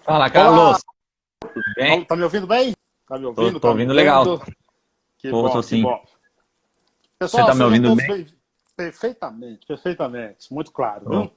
Fala, Olá, Carlos. Tudo bem? tá me ouvindo bem? Tá me ouvindo? Tô Tá me ouvindo legal. vendo? Que Tô bom, que sim. bom. Você Pessoal, tá me sejam ouvindo todos bem? bem. Perfeitamente, perfeitamente. Muito claro, Tô. viu?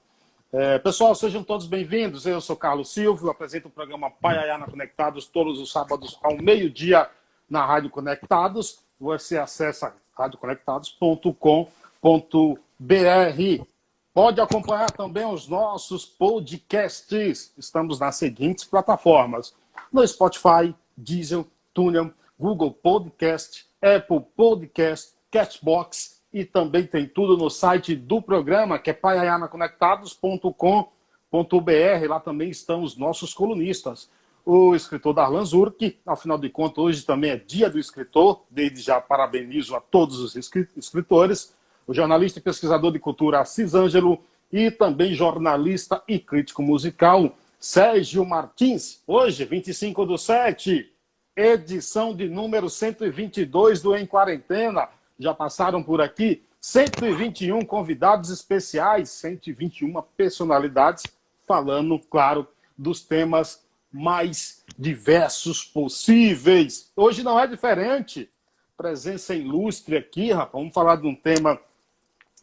Pessoal, sejam todos bem-vindos. Eu sou Carlos Silvio, apresento o programa Paiaiana Conectados todos os sábados ao meio-dia na Rádio Conectados. Você acessa radioconectados.com.br. Pode acompanhar também os nossos podcasts. Estamos nas seguintes plataformas: no Spotify, Deezer, TuneIn, Google Podcast, Apple Podcast, Cashbox, e também tem tudo no site do programa, que é paiaianaconectados.com.br. Lá também estão os nossos colunistas. O escritor Darlan Zurk, afinal de contas, hoje também é dia do escritor, desde já parabenizo a todos os escritores. O jornalista e pesquisador de cultura Assis Ângelo e também jornalista e crítico musical Sérgio Martins. Hoje, 25/7, edição de número 122 do Em Quarentena. Já passaram por aqui 121 convidados especiais, 121 personalidades, falando, claro, dos temas mais diversos possíveis. Hoje não é diferente. Presença ilustre aqui, rapaz. Vamos falar de um tema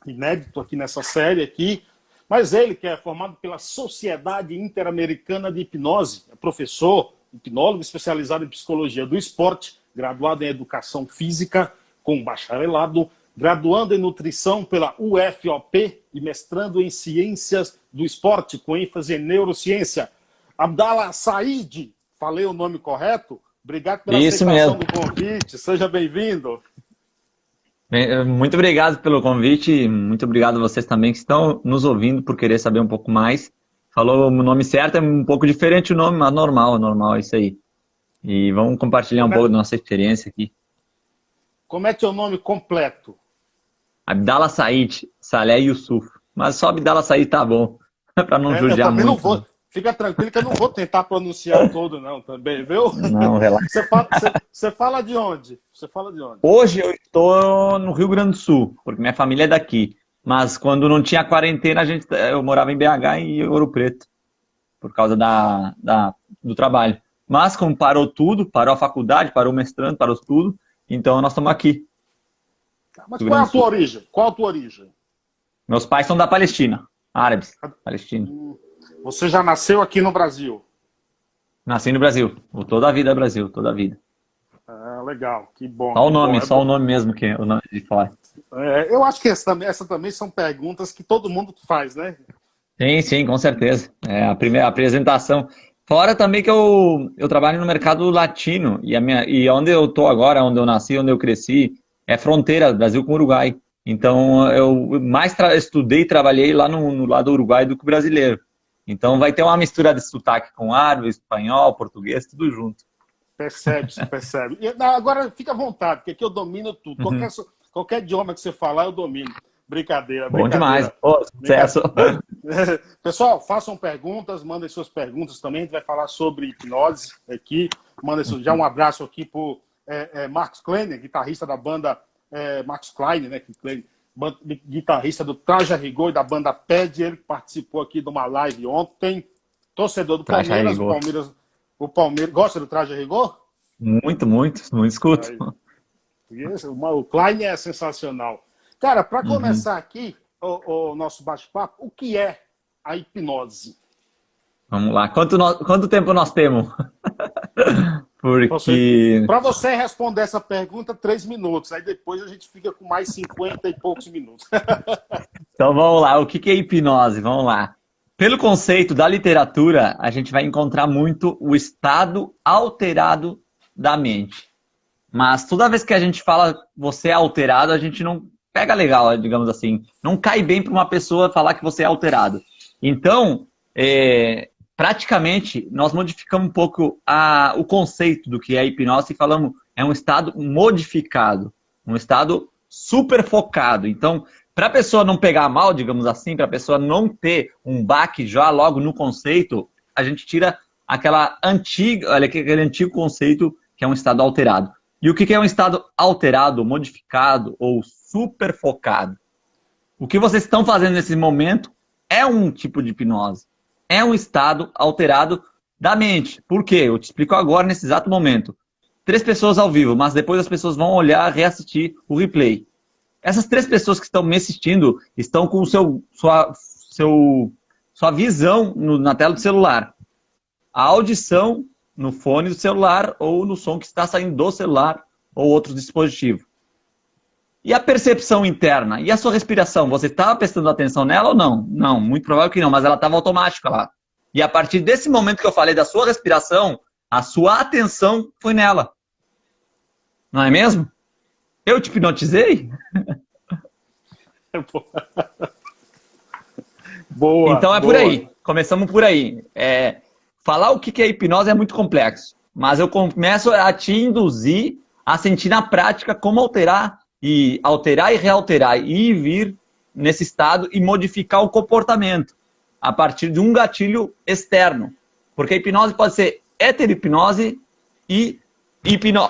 inédito aqui nessa série aqui. Mas ele, que é formado pela Sociedade Interamericana de Hipnose, é professor, hipnólogo especializado em psicologia do esporte, graduado em educação física com bacharelado, graduando em nutrição pela UFOP e mestrando em ciências do esporte com ênfase em neurociência. Abdallah Said, falei o nome correto? Obrigado pela Isso aceitação mesmo. do convite, seja bem-vindo. Muito obrigado pelo convite. Muito obrigado a vocês também que estão nos ouvindo por querer saber um pouco mais. Falou o nome certo, é um pouco diferente o nome, mas normal, normal, é isso aí. E vamos compartilhar um Como é, pouco da nossa experiência aqui. como é teu nome completo? Abdallah Said, Saleh Yusuf. Mas só Abdallah Said tá bom, para não Eu judiar também não muito, vou. né? Fica tranquilo que eu não vou tentar pronunciar todo, não, também, viu? Não, relaxa. Você fala de onde? Você fala de onde? Hoje eu estou no Rio Grande do Sul, porque minha família é daqui. Mas quando não tinha quarentena, eu morava em BH e em Ouro Preto, por causa do trabalho. Mas como parou tudo, parou a faculdade, parou o mestrando, parou tudo, então nós estamos aqui, Mas Rio qual é Grande a do tua Sul. origem? Qual a tua origem? Meus pais são da Palestina, árabes, Palestina. Você já nasceu aqui no Brasil? Nasci no Brasil, toda a vida é Brasil, toda a vida. Ah, legal, que bom, que bom. Só o nome mesmo que é o nome de fora. Eu acho que essa também são perguntas que todo mundo faz, né? Sim, sim, com certeza. É a primeira apresentação. Fora também que eu trabalho no mercado latino e onde eu tô agora, onde eu nasci, onde eu cresci, é fronteira Brasil com Uruguai. Então eu mais estudei e trabalhei lá no lado uruguai do que o brasileiro. Então vai ter uma mistura de sotaque com árabe, espanhol, português, tudo junto. Percebe-se, percebe. Agora fica à vontade, porque aqui eu domino tudo. Uhum. Qualquer idioma que você falar, eu domino. Brincadeira, Bom demais. brincadeira. Pô, sucesso. Brincadeira. Pessoal, façam perguntas, mandem suas perguntas também. A gente vai falar sobre hipnose aqui. Mandem já um abraço aqui para Marcos Klein, guitarrista da banda Marcos Klein, né? Guitarrista do Traje a Rigor e da banda PED. Ele participou aqui de uma live ontem. Torcedor do Traje a Palmeiras. rigor. O Palmeiras gosta do Traje a Rigor? Muito, muito, muito escuto. O Klein é sensacional. Cara, para Uhum. começar aqui o nosso bate-papo, o que é a hipnose? Vamos lá. Quanto tempo nós temos? Porque. Para você responder essa pergunta, 3 minutos. Aí depois a gente fica com mais 50 e poucos minutos. Então vamos lá. O que é hipnose? Vamos lá. Pelo conceito da literatura, a gente vai encontrar muito o estado alterado da mente. Mas toda vez que a gente fala você é alterado, a gente não pega legal, digamos assim. Não cai bem para uma pessoa falar que você é alterado. Então, praticamente, nós modificamos um pouco o conceito do que é hipnose e falamos é um estado modificado, um estado super focado. Então, para a pessoa não pegar mal, digamos assim, para a pessoa não ter um baque já logo no conceito, a gente tira aquele antigo conceito que é um estado alterado. E o que é um estado alterado, modificado ou super focado? O que vocês estão fazendo nesse momento é um tipo de hipnose. É um estado alterado da mente. Por quê? Eu te explico agora, nesse exato momento. 3 pessoas ao vivo, mas depois as pessoas vão olhar, reassistir o replay. Essas 3 pessoas que estão me assistindo estão com sua visão na tela do celular. A audição no fone do celular ou no som que está saindo do celular ou outro dispositivo. E a percepção interna? E a sua respiração? Você estava prestando atenção nela ou não? Não, muito provável que não, mas ela estava automática lá. E a partir desse momento que eu falei da sua respiração, a sua atenção foi nela. Não é mesmo? Eu te hipnotizei? Boa. Então é boa. por aí. Começamos por aí. Falar o que é hipnose é muito complexo. Mas eu começo a te induzir a sentir na prática como alterar e realterar e vir nesse estado e modificar o comportamento a partir de um gatilho externo. Porque a hipnose pode ser heterohipnose e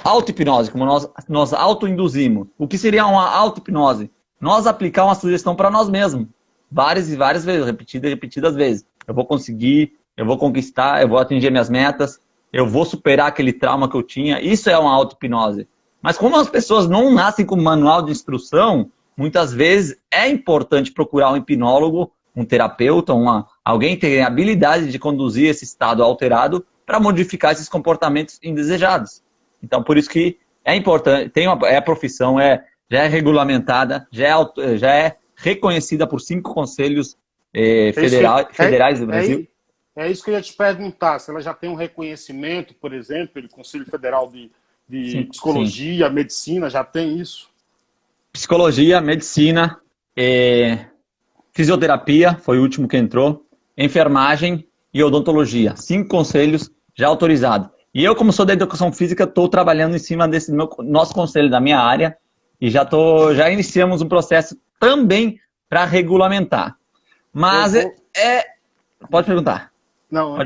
auto-hipnose, como nós auto-induzimos. O que seria uma auto-hipnose? Nós aplicar uma sugestão para nós mesmos, várias e várias vezes, repetidas vezes. Eu vou conseguir, eu vou conquistar, eu vou atingir minhas metas, eu vou superar aquele trauma que eu tinha. Isso é uma auto-hipnose. Mas como as pessoas não nascem com manual de instrução, muitas vezes é importante procurar um hipnólogo, um terapeuta, alguém que tenha a habilidade de conduzir esse estado alterado para modificar esses comportamentos indesejados. Então, por isso que é importante, é a profissão, já é regulamentada, já é reconhecida por 5 conselhos federais do Brasil. É isso que eu ia te perguntar, se ela já tem um reconhecimento, por exemplo, do Conselho Federal de Sim, Psicologia, sim. Medicina, já tem isso? Psicologia, medicina, fisioterapia, foi o último que entrou, enfermagem e odontologia. 5 conselhos já autorizados. E eu, como sou da educação física, estou trabalhando em cima desse nosso conselho, da minha área, e já iniciamos um processo também para regulamentar. Mas pode perguntar. Não,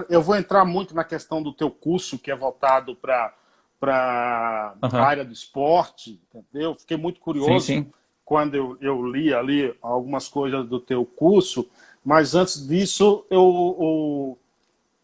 eu vou entrar muito na questão do teu curso, que é voltado para a área do esporte, entendeu? Fiquei muito curioso quando eu li ali algumas coisas do teu curso, mas antes disso,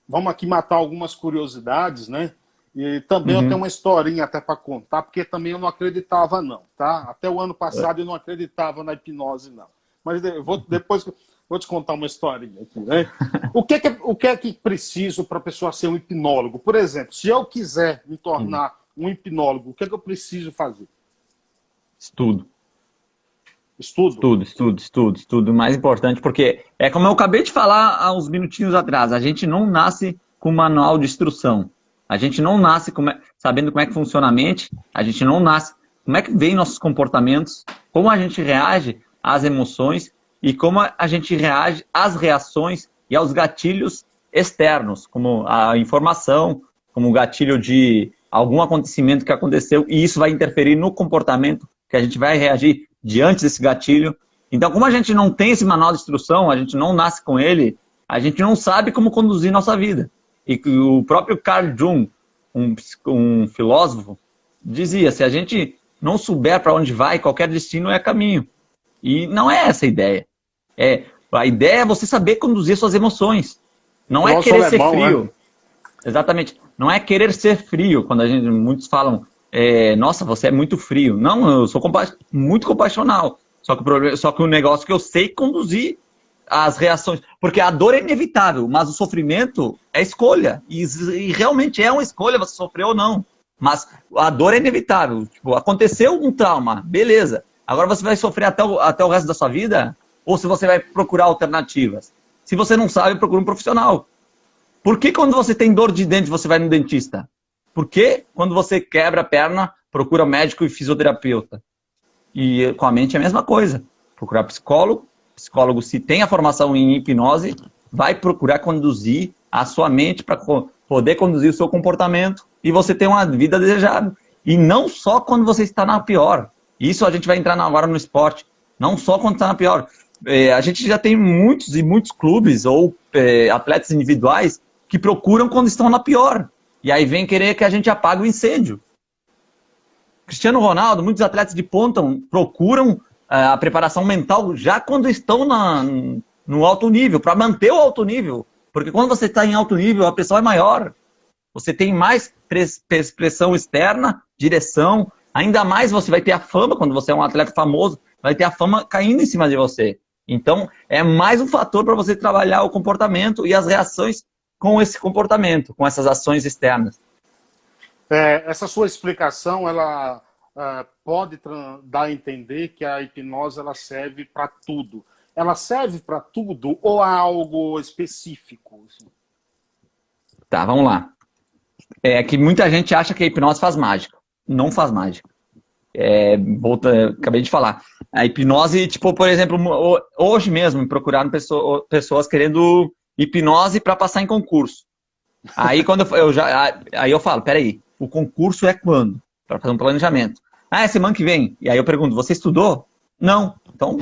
vamos aqui matar algumas curiosidades, né? E também eu tenho uma historinha até para contar, porque também eu não acreditava não, tá? Até o ano passado eu não acreditava na hipnose não. Mas depois vou te contar uma historinha aqui, né? O que é que preciso para a pessoa ser um hipnólogo? Por exemplo, se eu quiser me tornar um hipnólogo, o que é que eu preciso fazer? Estudo. Estudo? Estudo. Mais importante, porque é como eu acabei de falar há uns minutinhos atrás, a gente não nasce com manual de instrução. A gente não nasce sabendo como é que funciona a mente, a gente não nasce como é que vem nossos comportamentos, como a gente reage às emoções e como a gente reage às reações e aos gatilhos externos, como a informação, como o gatilho de algum acontecimento que aconteceu, e isso vai interferir no comportamento que a gente vai reagir diante desse gatilho. Então, como a gente não tem esse manual de instrução, a gente não nasce com ele, a gente não sabe como conduzir nossa vida. E o próprio Carl Jung, um filósofo, dizia, se a gente não souber para onde vai, qualquer destino é caminho. E não é essa a ideia. A ideia é você saber conduzir suas emoções. Não é querer ser frio. Né? Exatamente. Não é querer ser frio. Quando muitos falam, nossa, você é muito frio. Não, eu sou muito compassional. Só que o negócio é que eu sei conduzir as reações. Porque a dor é inevitável, mas o sofrimento é escolha. E realmente é uma escolha você sofrer ou não. Mas a dor é inevitável. Tipo, aconteceu um trauma, beleza. Agora você vai sofrer até o resto da sua vida? Ou se você vai procurar alternativas? Se você não sabe, procura um profissional. Por que quando você tem dor de dente, você vai no dentista? Por que quando você quebra a perna, procura médico e fisioterapeuta? E com a mente é a mesma coisa. Procurar psicólogo. Psicólogo, se tem a formação em hipnose, vai procurar conduzir a sua mente para poder conduzir o seu comportamento e você ter uma vida desejada. E não só quando você está na pior. Isso a gente vai entrar agora no esporte. Não só quando está na pior. A gente já tem muitos e muitos clubes ou atletas individuais que procuram quando estão na pior. E aí vem querer que a gente apague o incêndio. Cristiano Ronaldo, muitos atletas de ponta procuram a preparação mental já quando estão no alto nível, para manter o alto nível. Porque quando você está em alto nível, a pressão é maior. Você tem mais pressão externa, direção, ainda mais você vai ter a fama, quando você é um atleta famoso, vai ter a fama caindo em cima de você. Então, é mais um fator para você trabalhar o comportamento e as reações com esse comportamento, com essas ações externas. Essa sua explicação, ela pode dar a entender que a hipnose ela serve para tudo. Ela serve para tudo ou há algo específico? Assim? Tá, vamos lá. É que muita gente acha que a hipnose faz mágica. Não faz mágica. Acabei de falar. A hipnose, tipo, por exemplo, hoje mesmo me procuraram pessoas querendo hipnose para passar em concurso. Aí quando aí eu falo, peraí, o concurso é quando? Para fazer um planejamento. Ah, é semana que vem. E aí eu pergunto, você estudou? Não. Então,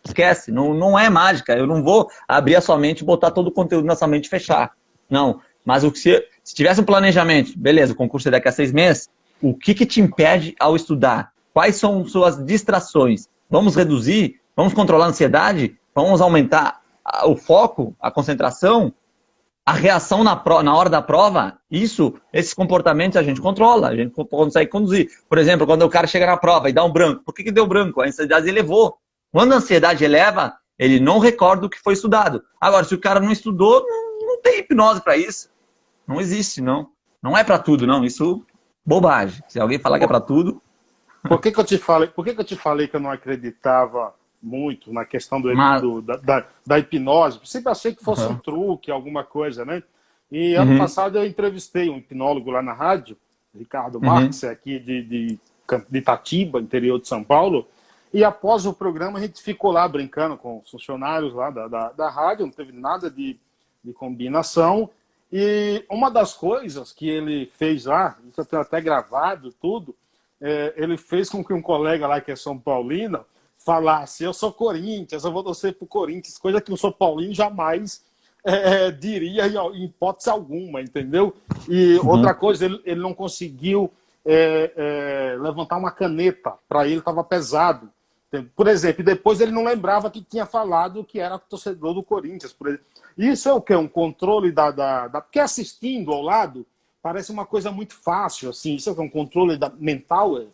esquece. Não é mágica. Eu não vou abrir a sua mente, botar todo o conteúdo na sua mente e fechar. Não. Mas se tivesse um planejamento, beleza, o concurso é daqui a 6 meses, o que te impede ao estudar? Quais são suas distrações? Vamos reduzir? Vamos controlar a ansiedade? Vamos aumentar o foco, a concentração? A reação na hora da prova? Esses comportamentos a gente controla, a gente consegue conduzir. Por exemplo, quando o cara chega na prova e dá um branco, por que deu branco? A ansiedade elevou. Quando a ansiedade eleva, ele não recorda o que foi estudado. Agora, se o cara não estudou, não tem hipnose para isso. Não existe, não. Não é para tudo, não. Isso, bobagem. Se alguém falar que é para tudo... Por que eu te falei que eu não acreditava muito na questão da hipnose? Sempre achei que fosse um truque, alguma coisa, né? E ano passado eu entrevistei um hipnólogo lá na rádio, Ricardo Marques, aqui de Itatiba, interior de São Paulo. E após o programa a gente ficou lá brincando com os funcionários lá da rádio, não teve nada de combinação. E uma das coisas que ele fez lá, isso eu tenho até gravado tudo, ele fez com que um colega lá que é São Paulino falasse, eu sou Corinthians, eu vou torcer pro Corinthians, coisa que um São Paulino jamais diria em hipótese alguma, entendeu? E outra coisa, ele não conseguiu levantar uma caneta, para ele estava pesado. Por exemplo, depois ele não lembrava que tinha falado que era torcedor do Corinthians, por exemplo. Isso é o quê? Um controle porque assistindo ao lado parece uma coisa muito fácil, assim. Isso é um controle mental?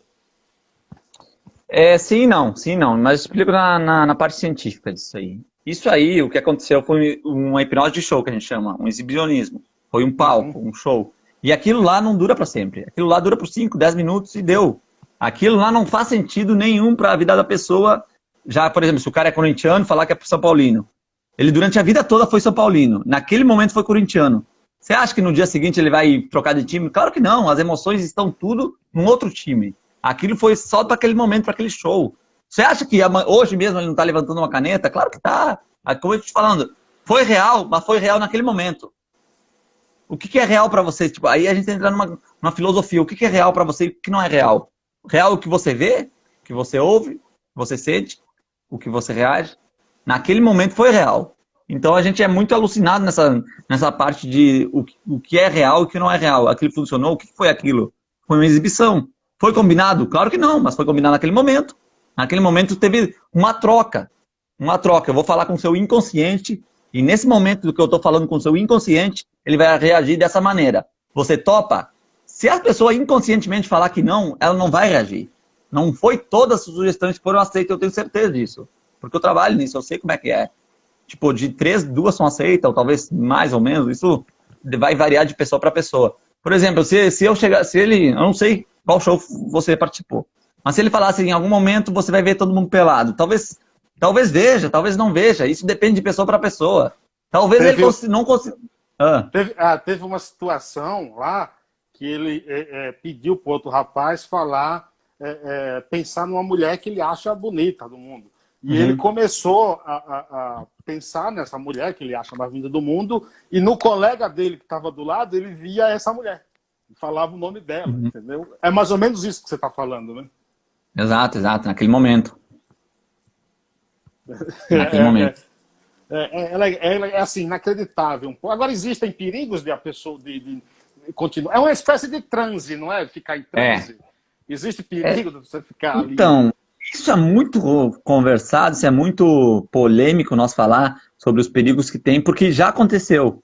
Sim e não. Mas explico na parte científica disso aí. Isso aí, o que aconteceu foi uma hipnose de show, que a gente chama, um exibicionismo. Foi um palco, um show. E aquilo lá não dura para sempre. Aquilo lá dura por 5, 10 minutos e deu. Aquilo lá não faz sentido nenhum para a vida da pessoa. Já, por exemplo, se o cara é corintiano, falar que é São Paulino. Ele durante a vida toda foi São Paulino. Naquele momento foi corintiano. Você acha que no dia seguinte ele vai trocar de time? Claro que não. As emoções estão tudo num outro time. Aquilo foi só para aquele momento, para aquele show. Você acha que hoje mesmo ele não está levantando uma caneta? Claro que está. Como eu estou te falando, foi real, mas foi real naquele momento. O que é real para você? Tipo, aí a gente entra numa filosofia. O que é real para você e o que não é real? Real é o que você vê, o que você ouve, o que você sente, o que você reage. Naquele momento foi real. Então a gente é muito alucinado nessa parte de o que é real e o que não é real. Aquilo funcionou, o que foi aquilo? Foi uma exibição. Foi combinado? Claro que não, mas foi combinado naquele momento. Naquele momento teve uma troca. Uma troca. Eu vou falar com o seu inconsciente e nesse momento do que eu estou falando com o seu inconsciente, ele vai reagir dessa maneira. Você topa? Se a pessoa inconscientemente falar que não, ela não vai reagir. Não foi todas as sugestões que foram aceitas, eu tenho certeza disso. Porque eu trabalho nisso, eu sei como é que é. Tipo, de 3, 2 são aceitas, ou talvez mais ou menos. Isso vai variar de pessoa para pessoa. Por exemplo, se ele, eu não sei qual show você participou, mas se ele falasse em algum momento você vai ver todo mundo pelado, talvez veja, talvez não veja. Isso depende de pessoa para pessoa. Talvez ele não consiga. Teve uma situação lá que ele pediu para outro rapaz pensar numa mulher que ele acha bonita do mundo. E ele começou a pensar nessa mulher que ele acha mais linda do mundo, e no colega dele que estava do lado, ele via essa mulher. E falava o nome dela, entendeu? É mais ou menos isso que você está falando, né? Exato, naquele momento. Naquele momento. Ela é assim, inacreditável. Agora, existem perigos de a pessoa de continuar. É uma espécie de transe, não é? Ficar em transe. Existe perigo de você ficar ali. Então, isso é muito conversado, isso é muito polêmico nós falar sobre os perigos que tem, porque já aconteceu.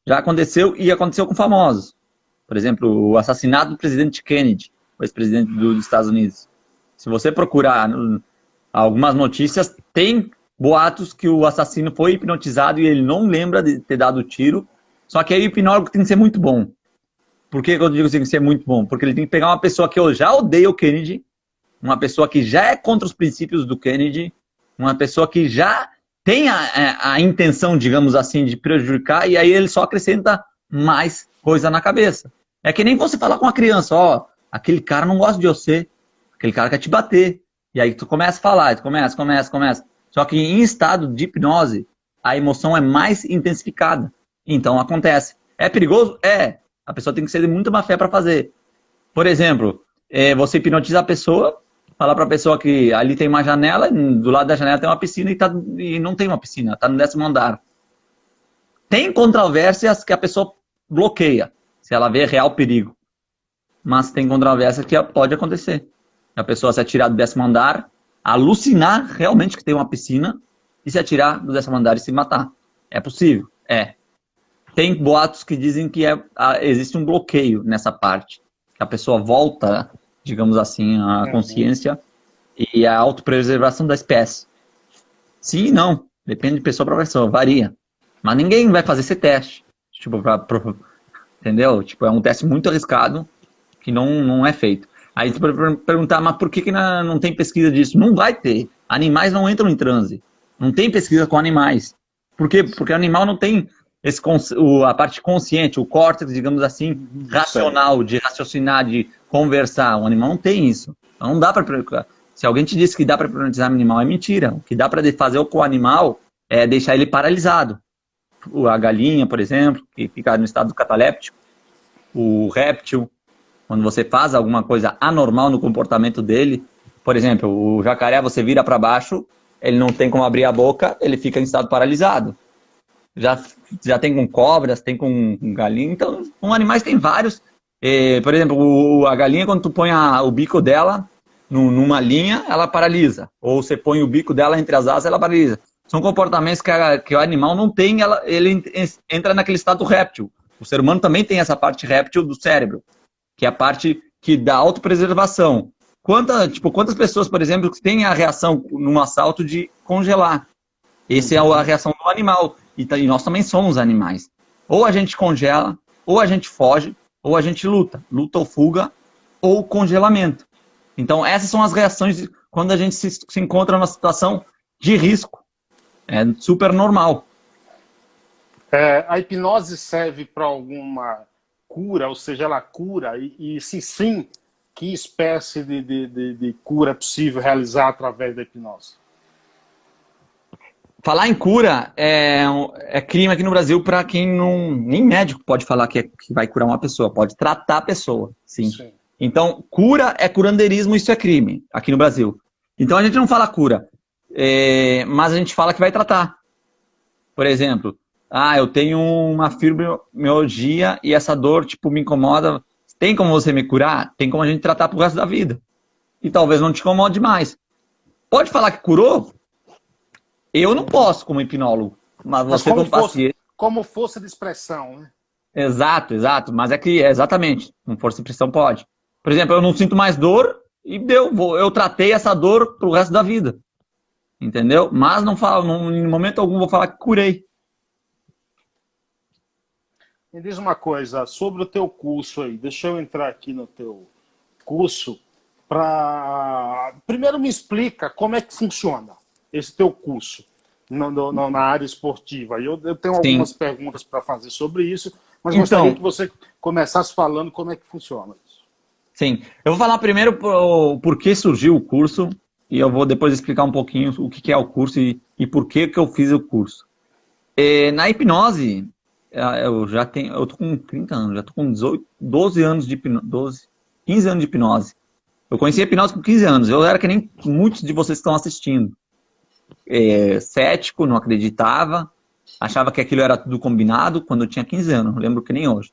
já aconteceu e aconteceu com famosos. Por exemplo, o assassinato do presidente Kennedy, o ex-presidente dos Estados Unidos. Se você procurar algumas notícias, tem boatos que o assassino foi hipnotizado e ele não lembra de ter dado o tiro. Só que aí o hipnólogo tem que ser muito bom. Por que eu digo que tem que ser muito bom? Porque ele tem que pegar uma pessoa que já odeia o Kennedy, uma pessoa que já é contra os princípios do Kennedy, uma pessoa que já tem a intenção, digamos assim, de prejudicar, e aí ele só acrescenta mais coisa na cabeça. É que nem você falar com uma criança, ó, aquele cara não gosta de você, aquele cara quer te bater. E aí tu começa a falar, tu começa. Só que em estado de hipnose, a emoção é mais intensificada. Então acontece. É perigoso? É. A pessoa tem que ser de muita má fé para fazer. Por exemplo, você hipnotiza a pessoa, falar para a pessoa que ali tem uma janela, do lado da janela tem uma piscina e não tem uma piscina, está no 10º andar. Tem controvérsias que a pessoa bloqueia, se ela vê real perigo. Mas tem controvérsia que pode acontecer. A pessoa se atirar do 10º andar, alucinar realmente que tem uma piscina e se atirar do 10º andar e se matar. É possível? É. Tem boatos que dizem que existe um bloqueio nessa parte. Que a pessoa volta, digamos assim, à consciência e a autopreservação da espécie. Sim e não. Depende de pessoa para pessoa, varia. Mas ninguém vai fazer esse teste. Tipo, entendeu? Tipo, é um teste muito arriscado que não é feito. Aí tu pode perguntar, mas por que não tem pesquisa disso? Não vai ter. Animais não entram em transe. Não tem pesquisa com animais. Por quê? Porque o animal não tem a parte consciente, o córtex, digamos assim, racional, de raciocinar, de conversar. O animal não tem isso. Então não dá para... Se alguém te disse que dá para hipnotizar o animal, é mentira. O que dá para fazer com o animal é deixar ele paralisado. A galinha, por exemplo, que fica no estado cataléptico, o réptil, quando você faz alguma coisa anormal no comportamento dele, por exemplo, o jacaré, você vira para baixo, ele não tem como abrir a boca, ele fica em estado paralisado. Já tem com cobras, tem com galinha, então com animais tem vários. Por exemplo, a galinha, quando tu põe o bico dela numa linha, ela paralisa. Ou você põe o bico dela entre as asas, ela paralisa. São comportamentos que o animal não tem, ele entra naquele estado réptil. O ser humano também tem essa parte réptil do cérebro, que é a parte que dá autopreservação. Quantas pessoas, por exemplo, que têm a reação num assalto de congelar? Essa é a reação do animal. E nós também somos animais. Ou a gente congela, ou a gente foge, ou a gente luta. Luta ou fuga, ou congelamento. Então, essas são as reações quando a gente se encontra numa situação de risco. É super normal. A hipnose serve para alguma cura, ou seja, ela cura? E se sim, que espécie de cura é possível realizar através da hipnose? Falar em cura é crime aqui no Brasil para quem não... Nem médico pode falar que vai curar uma pessoa, pode tratar a pessoa, sim. Então, cura é curandeirismo, isso é crime aqui no Brasil. Então, a gente não fala cura, mas a gente fala que vai tratar. Por exemplo, eu tenho uma fibromialgia e essa dor me incomoda. Tem como você me curar? Tem como a gente tratar pro resto da vida. E talvez não te incomode mais. Pode falar que curou? Eu não posso como hipnólogo, mas você como paciente... Como força de expressão, né? Exato. Mas exatamente, com força de expressão pode. Por exemplo, eu não sinto mais dor e eu tratei essa dor pro resto da vida. Entendeu? Mas não falo, em momento algum vou falar que curei. Me diz uma coisa, sobre o teu curso aí, deixa eu entrar aqui no teu curso primeiro me explica como é que funciona esse teu curso na área esportiva. Eu tenho algumas perguntas para fazer sobre isso, mas gostaria que você começasse falando como é que funciona isso. Sim, eu vou falar primeiro por que surgiu o curso e eu vou depois explicar um pouquinho o que é o curso e por que eu fiz o curso. Na hipnose, eu tô com 30 anos, já tô com 12 anos de hipnose, 15 anos de hipnose. Eu conheci a hipnose com 15 anos, eu era que nem muitos de vocês que estão assistindo. Cético, não acreditava, achava que aquilo era tudo combinado quando eu tinha 15 anos, não lembro que nem hoje.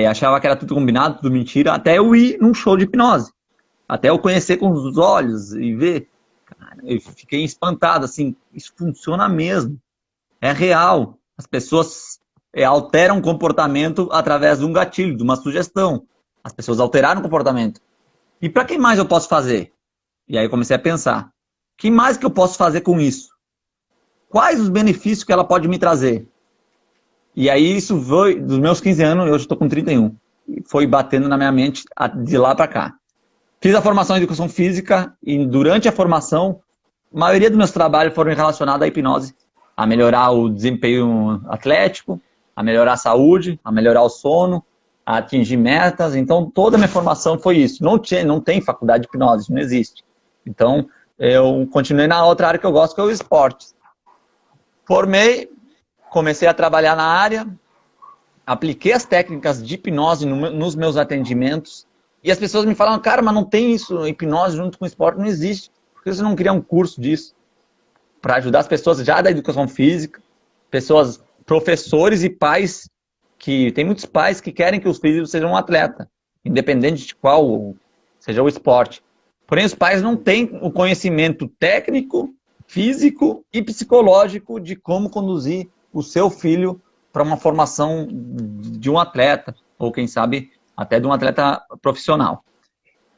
Achava que era tudo combinado, tudo mentira, até eu ir num show de hipnose. Até eu conhecer com os olhos e ver. Cara, eu fiquei espantado, assim, isso funciona mesmo. É real. As pessoas alteram o comportamento através de um gatilho, de uma sugestão. As pessoas alteraram o comportamento. E para quem mais eu posso fazer? E aí eu comecei a pensar. O que mais que eu posso fazer com isso? Quais os benefícios que ela pode me trazer? E aí isso foi, dos meus 15 anos, eu estou com 31. E foi batendo na minha mente de lá para cá. Fiz a formação em educação física e durante a formação, a maioria dos meus trabalhos foram relacionados à hipnose, a melhorar o desempenho atlético, a melhorar a saúde, a melhorar o sono, a atingir metas. Então, toda a minha formação foi isso. Não tem faculdade de hipnose, não existe. Então, eu continuei na outra área que eu gosto, que é o esporte. Formei, comecei a trabalhar na área, apliquei as técnicas de hipnose nos meus atendimentos, e as pessoas me falam, cara, mas não tem isso, hipnose junto com esporte, não existe. Por que você não cria um curso disso? Para ajudar as pessoas já da educação física, pessoas, professores e pais, que tem muitos pais que querem que os filhos sejam um atleta, independente de qual seja o esporte. Porém, os pais não têm o conhecimento técnico, físico e psicológico de como conduzir o seu filho para uma formação de um atleta, ou quem sabe até de um atleta profissional.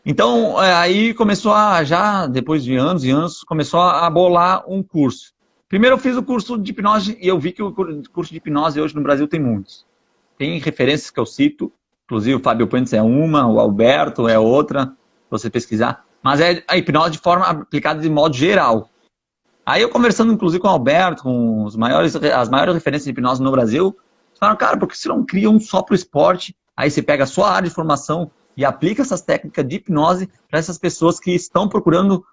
Então, aí começou já depois de anos e anos, começou a bolar um curso. Primeiro eu fiz o curso de hipnose e eu vi que o curso de hipnose hoje no Brasil tem muitos. Tem referências que eu cito, inclusive o Fábio Puentes é uma, o Alberto é outra, se você pesquisar. Mas é a hipnose de forma aplicada de modo geral. Aí eu conversando inclusive com o Alberto, com as maiores referências de hipnose no Brasil, eles falaram, cara, por que você não cria um só para o esporte? Aí você pega a sua área de formação e aplica essas técnicas de hipnose para essas pessoas que estão procurando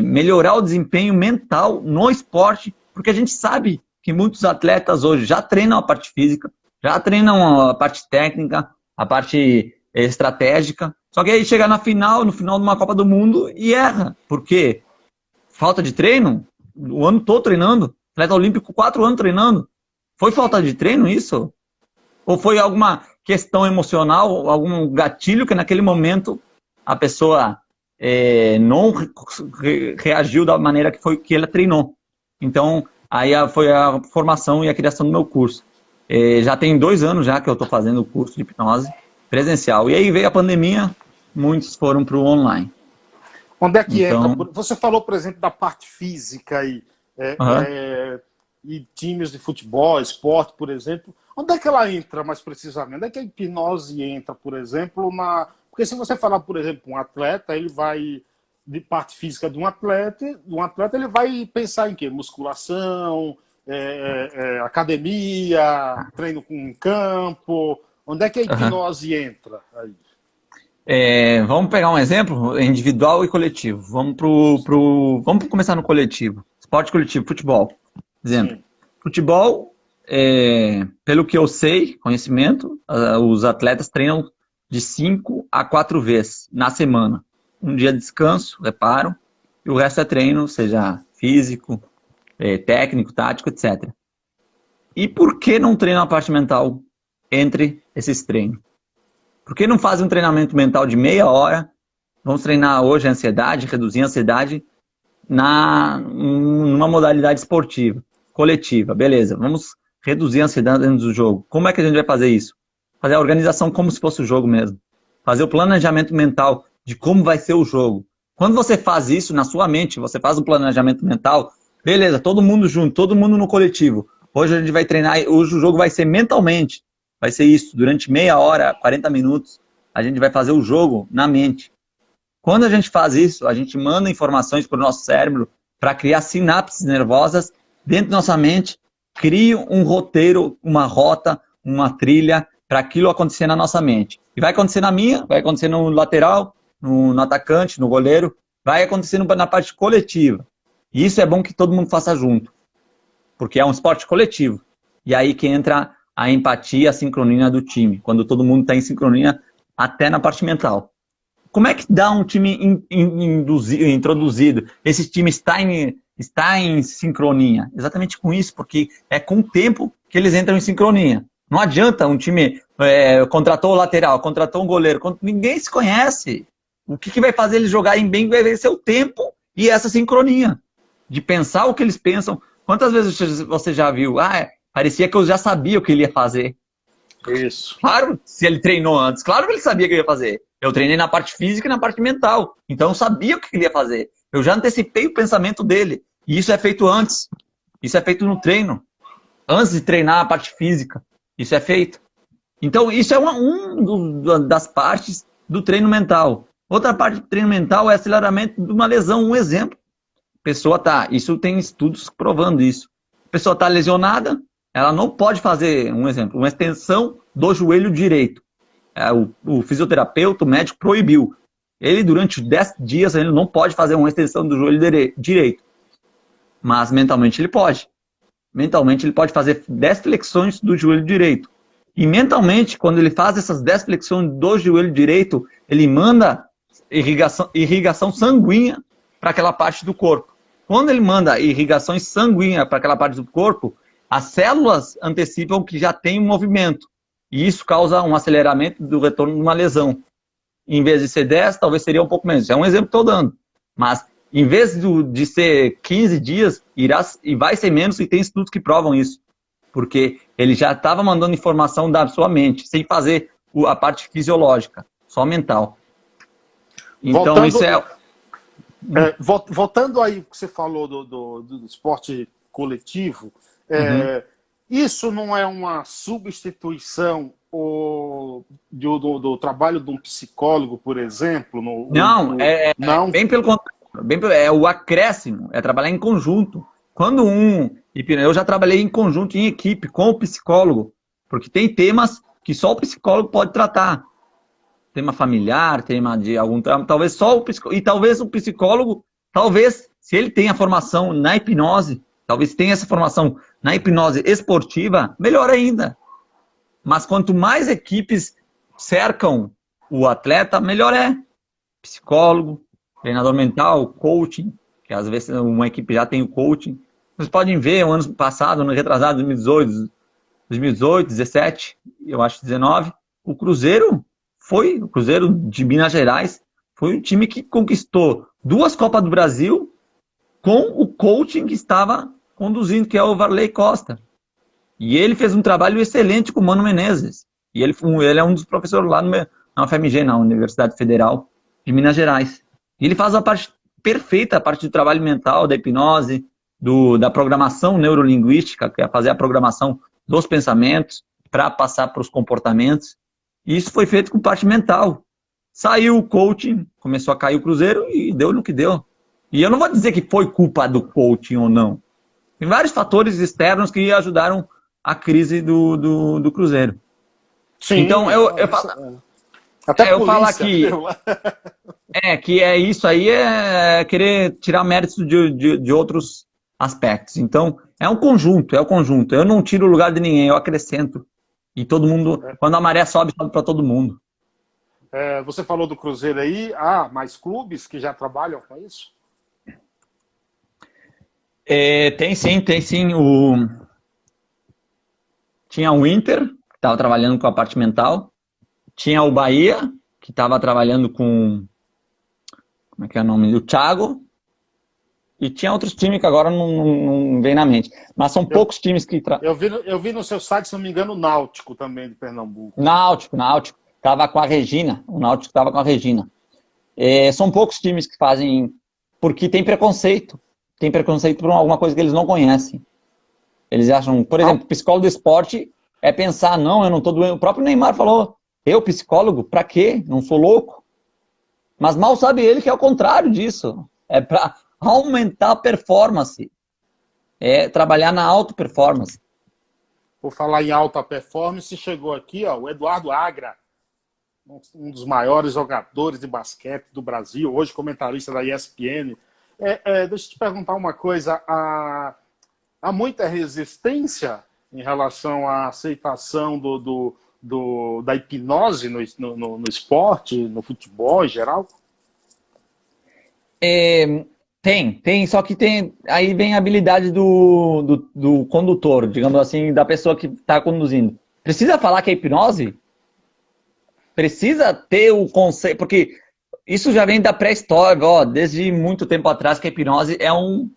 melhorar o desempenho mental no esporte, porque a gente sabe que muitos atletas hoje já treinam a parte física, já treinam a parte técnica, a parte estratégica, só que aí chega no final de uma Copa do Mundo e erra. Por quê? Falta de treino? O ano todo treinando? Atleta olímpico 4 anos treinando? Foi falta de treino isso? Ou foi alguma questão emocional, algum gatilho que naquele momento a pessoa não reagiu da maneira que ela treinou? Então, aí foi a formação e a criação do meu curso. Já tem 2 anos já que eu estou fazendo o curso de hipnose presencial. E aí veio a pandemia, muitos foram para o online. Onde é que entra? Você falou, por exemplo, da parte física aí, e times de futebol, esporte, por exemplo. Onde é que ela entra mais precisamente? Onde é que a hipnose entra, por exemplo, Porque se você falar, por exemplo, um atleta, ele vai, de parte física de um atleta ele vai pensar em quê? Musculação, academia, treino com campo. Onde é que a hipnose entra aí? Vamos pegar um exemplo individual e coletivo. Vamos começar no coletivo. Esporte coletivo, futebol. Exemplo. Sim. Futebol, pelo que eu sei, conhecimento, os atletas treinam de 5 a 4 vezes na semana. Um dia de descanso, reparo, e o resto é treino, seja físico, técnico, tático, etc. E por que não treinam a parte mental entre esses treinos? Por que não fazem um treinamento mental de meia hora? Vamos treinar hoje a ansiedade, reduzir a ansiedade numa modalidade esportiva, coletiva. Beleza, vamos reduzir a ansiedade dentro do jogo. Como é que a gente vai fazer isso? Fazer a organização como se fosse o jogo mesmo. Fazer o planejamento mental de como vai ser o jogo. Quando você faz isso na sua mente, você faz o planejamento mental, beleza, todo mundo junto, todo mundo no coletivo. Hoje a gente vai treinar, hoje o jogo vai ser mentalmente. Vai ser isso, durante meia hora, 40 minutos, a gente vai fazer o jogo na mente. Quando a gente faz isso, a gente manda informações para o nosso cérebro para criar sinapses nervosas dentro da nossa mente, cria um roteiro, uma rota, uma trilha para aquilo acontecer na nossa mente. E vai acontecer na minha, vai acontecer no lateral, no atacante, no goleiro, vai acontecer na parte coletiva. E isso é bom que todo mundo faça junto, porque é um esporte coletivo. E aí que entra a empatia, a sincronia do time, quando todo mundo está em sincronia, até na parte mental. Como é que dá um time introduzido? Esse time está em sincronia? Exatamente com isso, porque é com o tempo que eles entram em sincronia. Não adianta um time contratou o lateral, contratou um goleiro, ninguém se conhece. O que vai fazer eles jogarem bem vai ser o tempo e essa sincronia de pensar o que eles pensam. Quantas vezes você já viu? Parecia que eu já sabia o que ele ia fazer. Isso. Claro, se ele treinou antes, claro que ele sabia o que ele ia fazer. Eu treinei na parte física e na parte mental. Então eu sabia o que ele ia fazer. Eu já antecipei o pensamento dele. E isso é feito antes. Isso é feito no treino. Antes de treinar a parte física. Isso é feito. Então isso é das partes do treino mental. Outra parte do treino mental é aceleramento de uma lesão. Um exemplo. Pessoa tá, isso tem estudos provando isso. A pessoa está lesionada, ela não pode fazer, um exemplo, uma extensão do joelho direito. O fisioterapeuta, o médico proibiu. Ele, durante 10 dias, ele não pode fazer uma extensão do joelho direito. Mas mentalmente ele pode. Mentalmente ele pode fazer 10 flexões do joelho direito. E mentalmente, quando ele faz essas 10 flexões do joelho direito, ele manda irrigação sanguínea para aquela parte do corpo. Quando ele manda irrigações sanguíneas para aquela parte do corpo, as células antecipam que já tem um movimento. E isso causa um aceleramento do retorno de uma lesão. Em vez de ser 10, talvez seria um pouco menos. É um exemplo que estou dando. Mas, em vez de ser 15 dias, vai ser menos, e tem estudos que provam isso. Porque ele já estava mandando informação da sua mente, sem fazer a parte fisiológica, só mental. Então, isso é... Voltando aí que você falou do esporte coletivo, isso não é uma substituição do trabalho de um psicólogo, por exemplo? Não, não? Bem pelo contrário. É o acréscimo, é trabalhar em conjunto. Quando eu já trabalhei em conjunto, em equipe, com o psicólogo, porque tem temas que só o psicólogo pode tratar. Tema familiar, tema de algum... Talvez só o psicólogo... E talvez o psicólogo, se ele tem a formação na hipnose, talvez tenha essa formação na hipnose esportiva, melhor ainda. Mas quanto mais equipes cercam o atleta, melhor é. Psicólogo, treinador mental, coaching, que às vezes uma equipe já tem o coaching. Vocês podem ver, o ano passado, no retrasado, 2018, 2017, eu acho 19, o Cruzeiro de Minas Gerais, foi o time que conquistou 2 Copas do Brasil com o coaching que estava conduzindo, que é o Varley Costa. E ele fez um trabalho excelente com o Mano Menezes. E ele é um dos professores lá na UFMG, na Universidade Federal de Minas Gerais. E ele faz a parte perfeita, a parte do trabalho mental, da hipnose, da programação neurolinguística, que é fazer a programação dos pensamentos para passar para os comportamentos. E isso foi feito com parte mental. Saiu o coaching, começou a cair o Cruzeiro e deu no que deu. E eu não vou dizer que foi culpa do coaching ou não. Tem vários fatores externos que ajudaram a crise do Cruzeiro. Sim, então, eu falo aqui que isso aí é querer tirar méritos de outros aspectos. Então, é um conjunto. Eu não tiro o lugar de ninguém, eu acrescento. E todo mundo, quando a maré sobe para todo mundo. Você falou do Cruzeiro aí, há mais clubes que já trabalham com isso? Tem sim. Tinha o Inter, que estava trabalhando com a parte mental. Tinha o Bahia, que estava trabalhando com... Como é que é o nome? O Thiago. E tinha outros times que agora não vem na mente. Mas são poucos times que... Eu vi no seu site, se não me engano, o Náutico também, de Pernambuco. Náutico. Estava com a Regina. O Náutico estava com a Regina. São poucos times que fazem... Porque tem preconceito. Tem preconceito por alguma coisa que eles não conhecem. Eles acham... Por exemplo, psicólogo do esporte é pensar, não, eu não estou doendo. O próprio Neymar falou, eu, psicólogo, pra quê? Não sou louco. Mas mal sabe ele que é o contrário disso. É para aumentar a performance. É trabalhar na alta performance. Por falar em alta performance, chegou aqui o Eduardo Agra, um dos maiores jogadores de basquete do Brasil, hoje comentarista da ESPN. Deixa eu te perguntar uma coisa. Há muita resistência em relação à aceitação da hipnose no esporte, no futebol em geral? Tem, só que aí vem a habilidade do condutor, digamos assim, da pessoa que está conduzindo. Precisa falar que é hipnose? Precisa ter o conceito, porque isso já vem da pré-história, desde muito tempo atrás, que a hipnose é um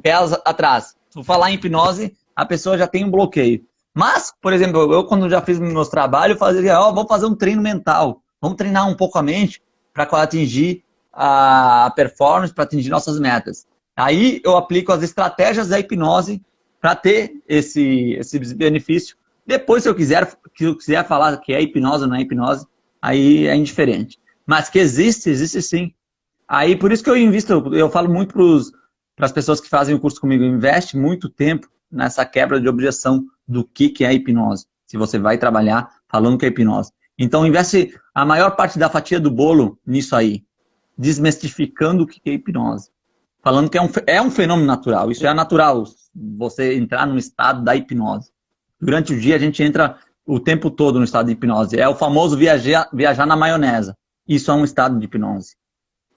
pé atrás. Se eu falar em hipnose, a pessoa já tem um bloqueio. Mas, por exemplo, eu quando já fiz meus trabalhos, eu fazia, ó, vamos fazer um treino mental, vamos treinar um pouco a mente para atingir a performance, para atingir nossas metas. Aí eu aplico as estratégias da hipnose para ter esse benefício. Depois, se eu quiser falar que é hipnose ou não é hipnose, aí é indiferente. Mas que existe sim. Aí, por isso que eu invisto, eu falo muito para as pessoas que fazem o curso comigo, investe muito tempo nessa quebra de objeção do que é a hipnose. Se você vai trabalhar falando que é hipnose. Então, investe a maior parte da fatia do bolo nisso aí, desmistificando o que é hipnose. Falando que é um fenômeno natural, isso é natural, você entrar num estado da hipnose. Durante o dia a gente entra o tempo todo no estado de hipnose. É o famoso viajar na maionese. Isso é um estado de hipnose.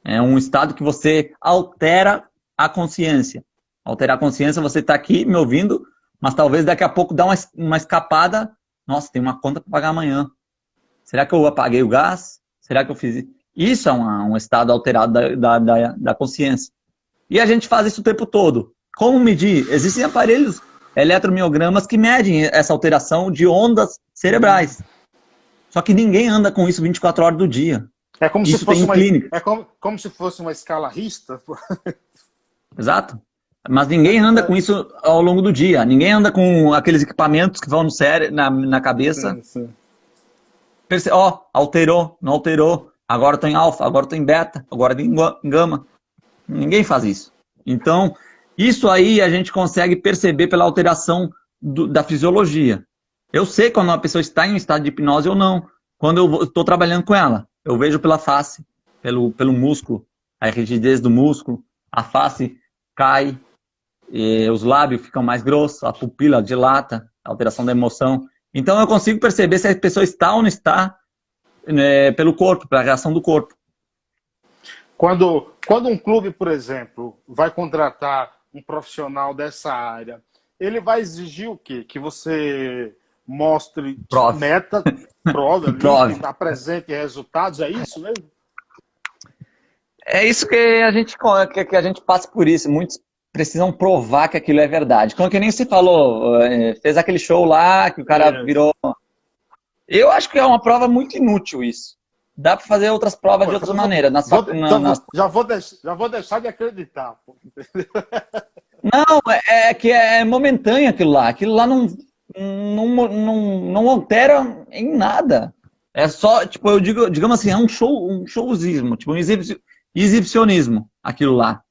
É um estado que você altera a consciência. Alterar a consciência, você está aqui me ouvindo, mas talvez daqui a pouco dá uma escapada. Nossa, tem uma conta para pagar amanhã. Será que eu apaguei o gás? Será que eu fiz isso? Isso é um estado alterado da consciência. E a gente faz isso o tempo todo. Como medir? Existem aparelhos eletromiogramas que medem essa alteração de ondas cerebrais. Só que ninguém anda com isso 24 horas do dia. É como isso se fosse uma clínica. É como se fosse uma escala Richter. Exato. Mas ninguém anda com isso ao longo do dia. Ninguém anda com aqueles equipamentos que vão no cérebro, na cabeça. Sim. Ó, alterou, não alterou. Agora estou em alfa, agora estou em beta, agora estou em gama. Ninguém faz isso. Então, isso aí a gente consegue perceber pela alteração da fisiologia. Eu sei quando uma pessoa está em um estado de hipnose ou não. Quando eu estou trabalhando com ela, eu vejo pela face, pelo músculo, a rigidez do músculo, a face cai, os lábios ficam mais grossos, a pupila dilata, a alteração da emoção. Então eu consigo perceber se a pessoa está ou não está pelo corpo, pela reação do corpo. Quando um clube, por exemplo, vai contratar um profissional dessa área, ele vai exigir o quê? Que você mostre meta, prove. Apresente resultados, é isso mesmo? É isso que a gente passa por isso. Muitos precisam provar que aquilo é verdade. Como que nem você falou, fez aquele show lá que o cara virou... Eu acho que é uma prova muito inútil isso. Dá para fazer outras provas de outras maneiras. Já vou deixar de acreditar. Não, é que é momentâneo aquilo lá. Aquilo lá não altera em nada. É só, tipo, eu digo, digamos assim, é um showzismo, tipo, um exibicionismo, aquilo lá.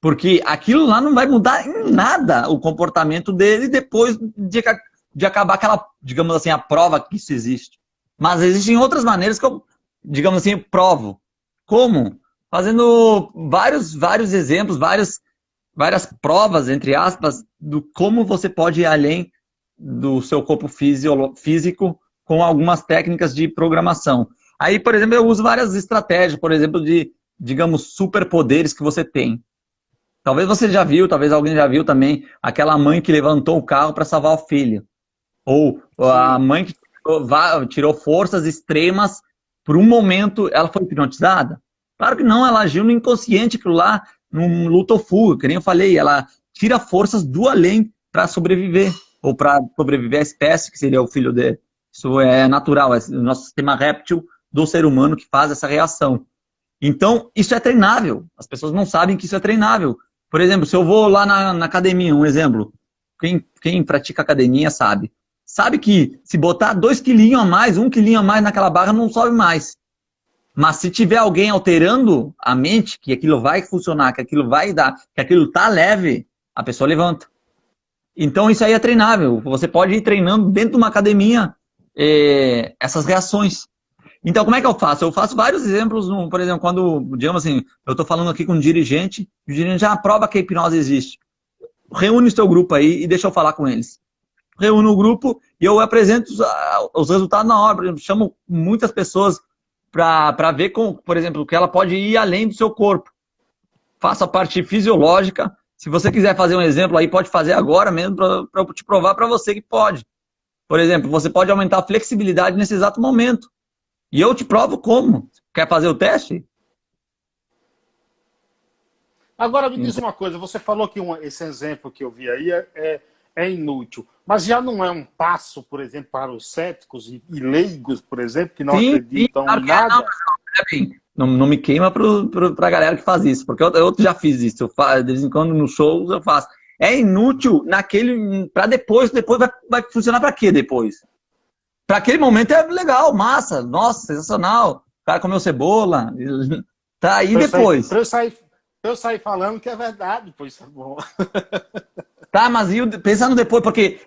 Porque aquilo lá não vai mudar em nada o comportamento dele depois de acabar aquela, digamos assim, a prova que isso existe. Mas existem outras maneiras que eu, digamos assim, provo. Como? Fazendo vários exemplos, várias provas, entre aspas, do como você pode ir além do seu corpo físico com algumas técnicas de programação. Aí, por exemplo, eu uso várias estratégias, por exemplo, de, digamos, superpoderes que você tem. Talvez você já viu, talvez alguém já viu também, aquela mãe que levantou o carro para salvar o filho. Ou a mãe que tirou forças extremas, por um momento ela foi hipnotizada? Claro que não, ela agiu no inconsciente, aquilo lá, num luta ou fuga, que nem eu falei, ela tira forças do além para sobreviver, ou para sobreviver à espécie, que seria o filho dele. Isso é natural, é o nosso sistema réptil do ser humano que faz essa reação. Então, isso é treinável. As pessoas não sabem que isso é treinável. Por exemplo, se eu vou lá na academia, um exemplo, quem pratica academia sabe. Sabe que se botar 2 quilinhos a mais, 1 quilinho a mais naquela barra, não sobe mais. Mas se tiver alguém alterando a mente, que aquilo vai funcionar, que aquilo vai dar, que aquilo tá leve, a pessoa levanta. Então isso aí é treinável. Você pode ir treinando dentro de uma academia essas reações. Então como é que eu faço? Eu faço vários exemplos, por exemplo, quando, digamos assim, eu estou falando aqui com um dirigente, o dirigente já prova que a hipnose existe. Reúne o seu grupo aí e deixa eu falar com eles. Reúno o grupo e eu apresento os resultados na hora. Por exemplo, chamo muitas pessoas para ver, por exemplo, que ela pode ir além do seu corpo. Faça a parte fisiológica. Se você quiser fazer um exemplo aí, pode fazer agora mesmo para eu te provar para você que pode. Por exemplo, você pode aumentar a flexibilidade nesse exato momento. E eu te provo como. Quer fazer o teste? Agora me diz uma coisa, você falou que esse exemplo que eu vi aí é inútil. Mas já não é um passo, por exemplo, para os céticos e leigos, por exemplo, que não acreditam claro em que é, nada? não me queima pra galera que faz isso, porque eu já fiz isso. De vez em quando no show eu faço. É inútil naquele. Pra depois vai funcionar pra quê depois? Pra aquele momento é legal, massa, nossa, sensacional. O cara comeu cebola, tá aí depois. Pra eu sair falando que é verdade, pois tá bom. Tá, mas pensando depois, porque,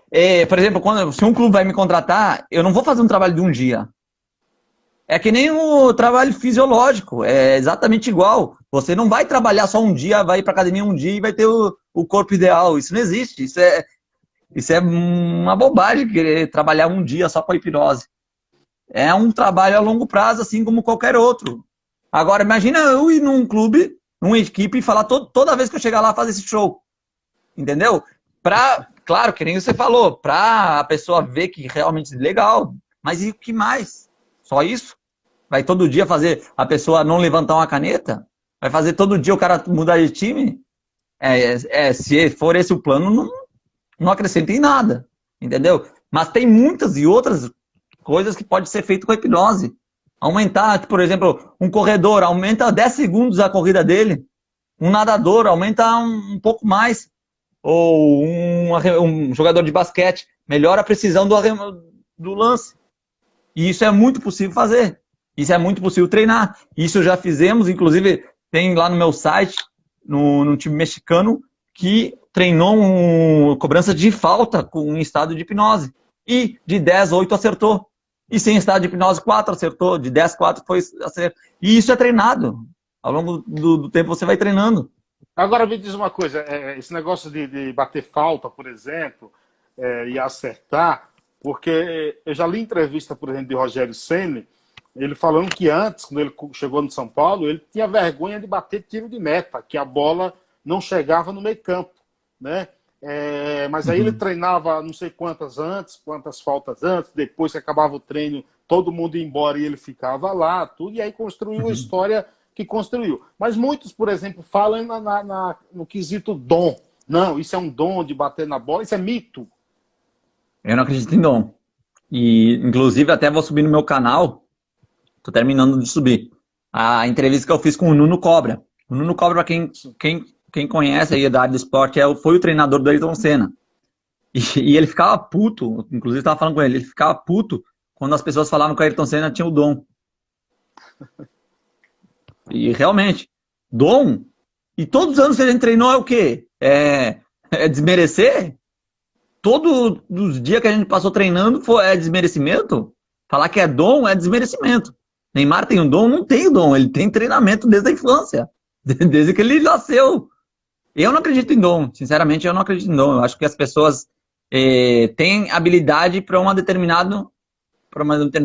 por exemplo, se um clube vai me contratar, eu não vou fazer um trabalho de um dia. É que nem o trabalho fisiológico, é exatamente igual. Você não vai trabalhar só um dia, vai para academia um dia e vai ter o corpo ideal. Isso não existe. Isso é uma bobagem, querer trabalhar um dia só com a hipnose. É um trabalho a longo prazo, assim como qualquer outro. Agora, imagina eu ir num clube, numa equipe, e falar toda vez que eu chegar lá fazer esse show. Entendeu? Claro, que nem você falou, pra a pessoa ver que realmente é legal. Mas e o que mais? Só isso? Vai todo dia fazer a pessoa não levantar uma caneta? Vai fazer todo dia o cara mudar de time? Se for esse o plano, não acrescenta em nada. Entendeu? Mas tem muitas e outras coisas que pode ser feito com a hipnose. Aumentar, por exemplo, um corredor, aumenta 10 segundos a corrida dele. Um nadador, aumenta um pouco mais. Ou um jogador de basquete, melhora a precisão do lance. E isso é muito possível fazer. Isso é muito possível treinar. Isso já fizemos, inclusive tem lá no meu site, no time mexicano, que treinou cobrança de falta com um estado de hipnose. E de 10, 8 acertou. E sem estado de hipnose, 4 acertou. De 10, 4 foi acerto. E isso é treinado. Ao longo do tempo você vai treinando. Agora me diz uma coisa, esse negócio de bater falta, por exemplo, e acertar, porque eu já li entrevista, por exemplo, de Rogério Ceni, ele falando que antes, quando ele chegou no São Paulo, ele tinha vergonha de bater tiro de meta, que a bola não chegava no meio campo, né? Mas aí ele treinava não sei quantas faltas antes, depois que acabava o treino, todo mundo ia embora e ele ficava lá, tudo, e aí construiu a história que construiu. Mas muitos, por exemplo, falam no quesito dom. Não, isso é um dom de bater na bola, isso é mito. Eu não acredito em dom. E, inclusive, até vou subir no meu canal, tô terminando de subir, a entrevista que eu fiz com o Nuno Cobra. O Nuno Cobra, para quem conhece aí da área do esporte, foi o treinador do Ayrton Senna. E ele ficava puto, inclusive estava falando com ele ficava puto quando as pessoas falavam que o Ayrton Senna tinha o dom. E realmente, dom. E todos os anos que a gente treinou é o quê? É desmerecer? Todos os dias que a gente passou treinando é desmerecimento? Falar que é dom é desmerecimento. Neymar tem um dom? Não tem o dom. Ele tem treinamento desde a infância. Desde que ele nasceu. Eu não acredito em dom. Sinceramente, eu não acredito em dom. Eu acho que as pessoas têm habilidade para uma determinada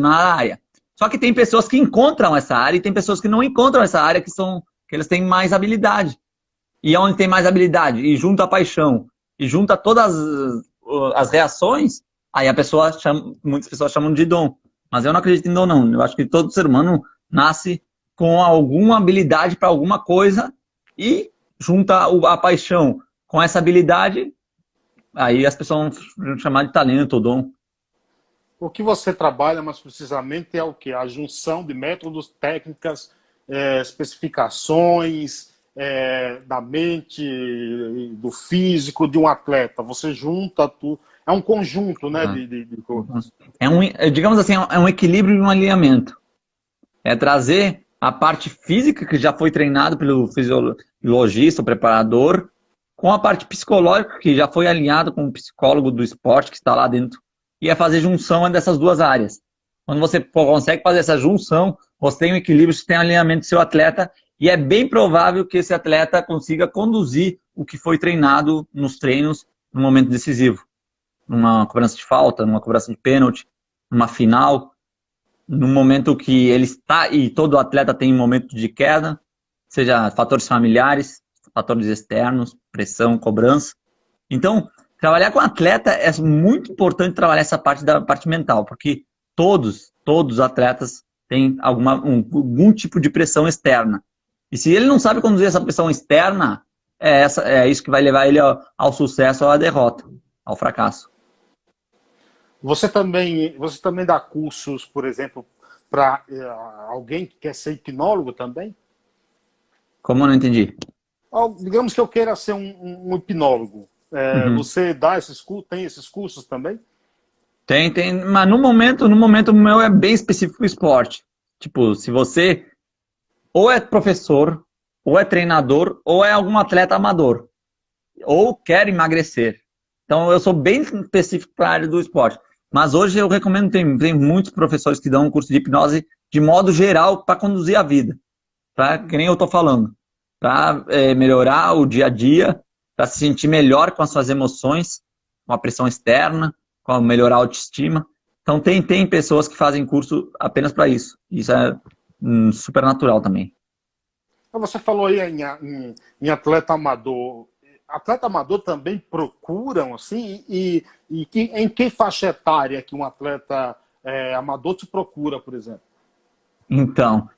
área. Só que tem pessoas que encontram essa área e tem pessoas que não encontram essa área, que eles têm mais habilidade. E onde tem mais habilidade, e junta a paixão, e junta todas as reações, aí muitas pessoas chamam de dom. Mas eu não acredito em dom, não. Eu acho que todo ser humano nasce com alguma habilidade para alguma coisa e junta a paixão com essa habilidade, aí as pessoas vão chamar de talento ou dom. O que você trabalha mais precisamente é o quê? A junção de métodos, técnicas, especificações da mente, do físico de um atleta. Você junta tudo. É um conjunto, né, de coisas. Digamos assim, é um equilíbrio e um alinhamento. É trazer a parte física, que já foi treinado pelo fisiologista, o preparador, com a parte psicológica, que já foi alinhado com o psicólogo do esporte, que está lá dentro. E é fazer junção dessas duas áreas. Quando você consegue fazer essa junção, você tem um equilíbrio, você tem um alinhamento do seu atleta, e é bem provável que esse atleta consiga conduzir o que foi treinado nos treinos no momento decisivo. Numa cobrança de falta, numa cobrança de pênalti, numa final, no momento que ele está, e todo atleta tem um momento de queda, seja fatores familiares, fatores externos, pressão, cobrança. Então, trabalhar com atleta é muito importante trabalhar essa parte da parte mental, porque todos os atletas têm algum tipo de pressão externa. E se ele não sabe conduzir essa pressão externa, é isso que vai levar ele ao sucesso ou à derrota. ao fracasso. Você também dá cursos, por exemplo, para alguém que quer ser hipnólogo também? Como eu não entendi? Digamos que eu queira ser um hipnólogo. Uhum. Você dá esses cursos, tem esses cursos também? Tem, mas no momento o meu é bem específico para o esporte. Tipo, se você ou é professor, ou é treinador, ou é algum atleta amador, ou quer emagrecer. Então eu sou bem específico para a área do esporte. Mas hoje eu recomendo, tem muitos professores que dão um curso de hipnose de modo geral para conduzir a vida. Que nem eu estou falando. Para melhorar o dia a dia, para se sentir melhor com as suas emoções, com a pressão externa, com melhorar a autoestima. Então tem pessoas que fazem curso apenas para isso. Isso é super natural também. Você falou aí em atleta amador. Atleta amador também procuram, assim, em que faixa etária que um atleta amador te procura, por exemplo? Então,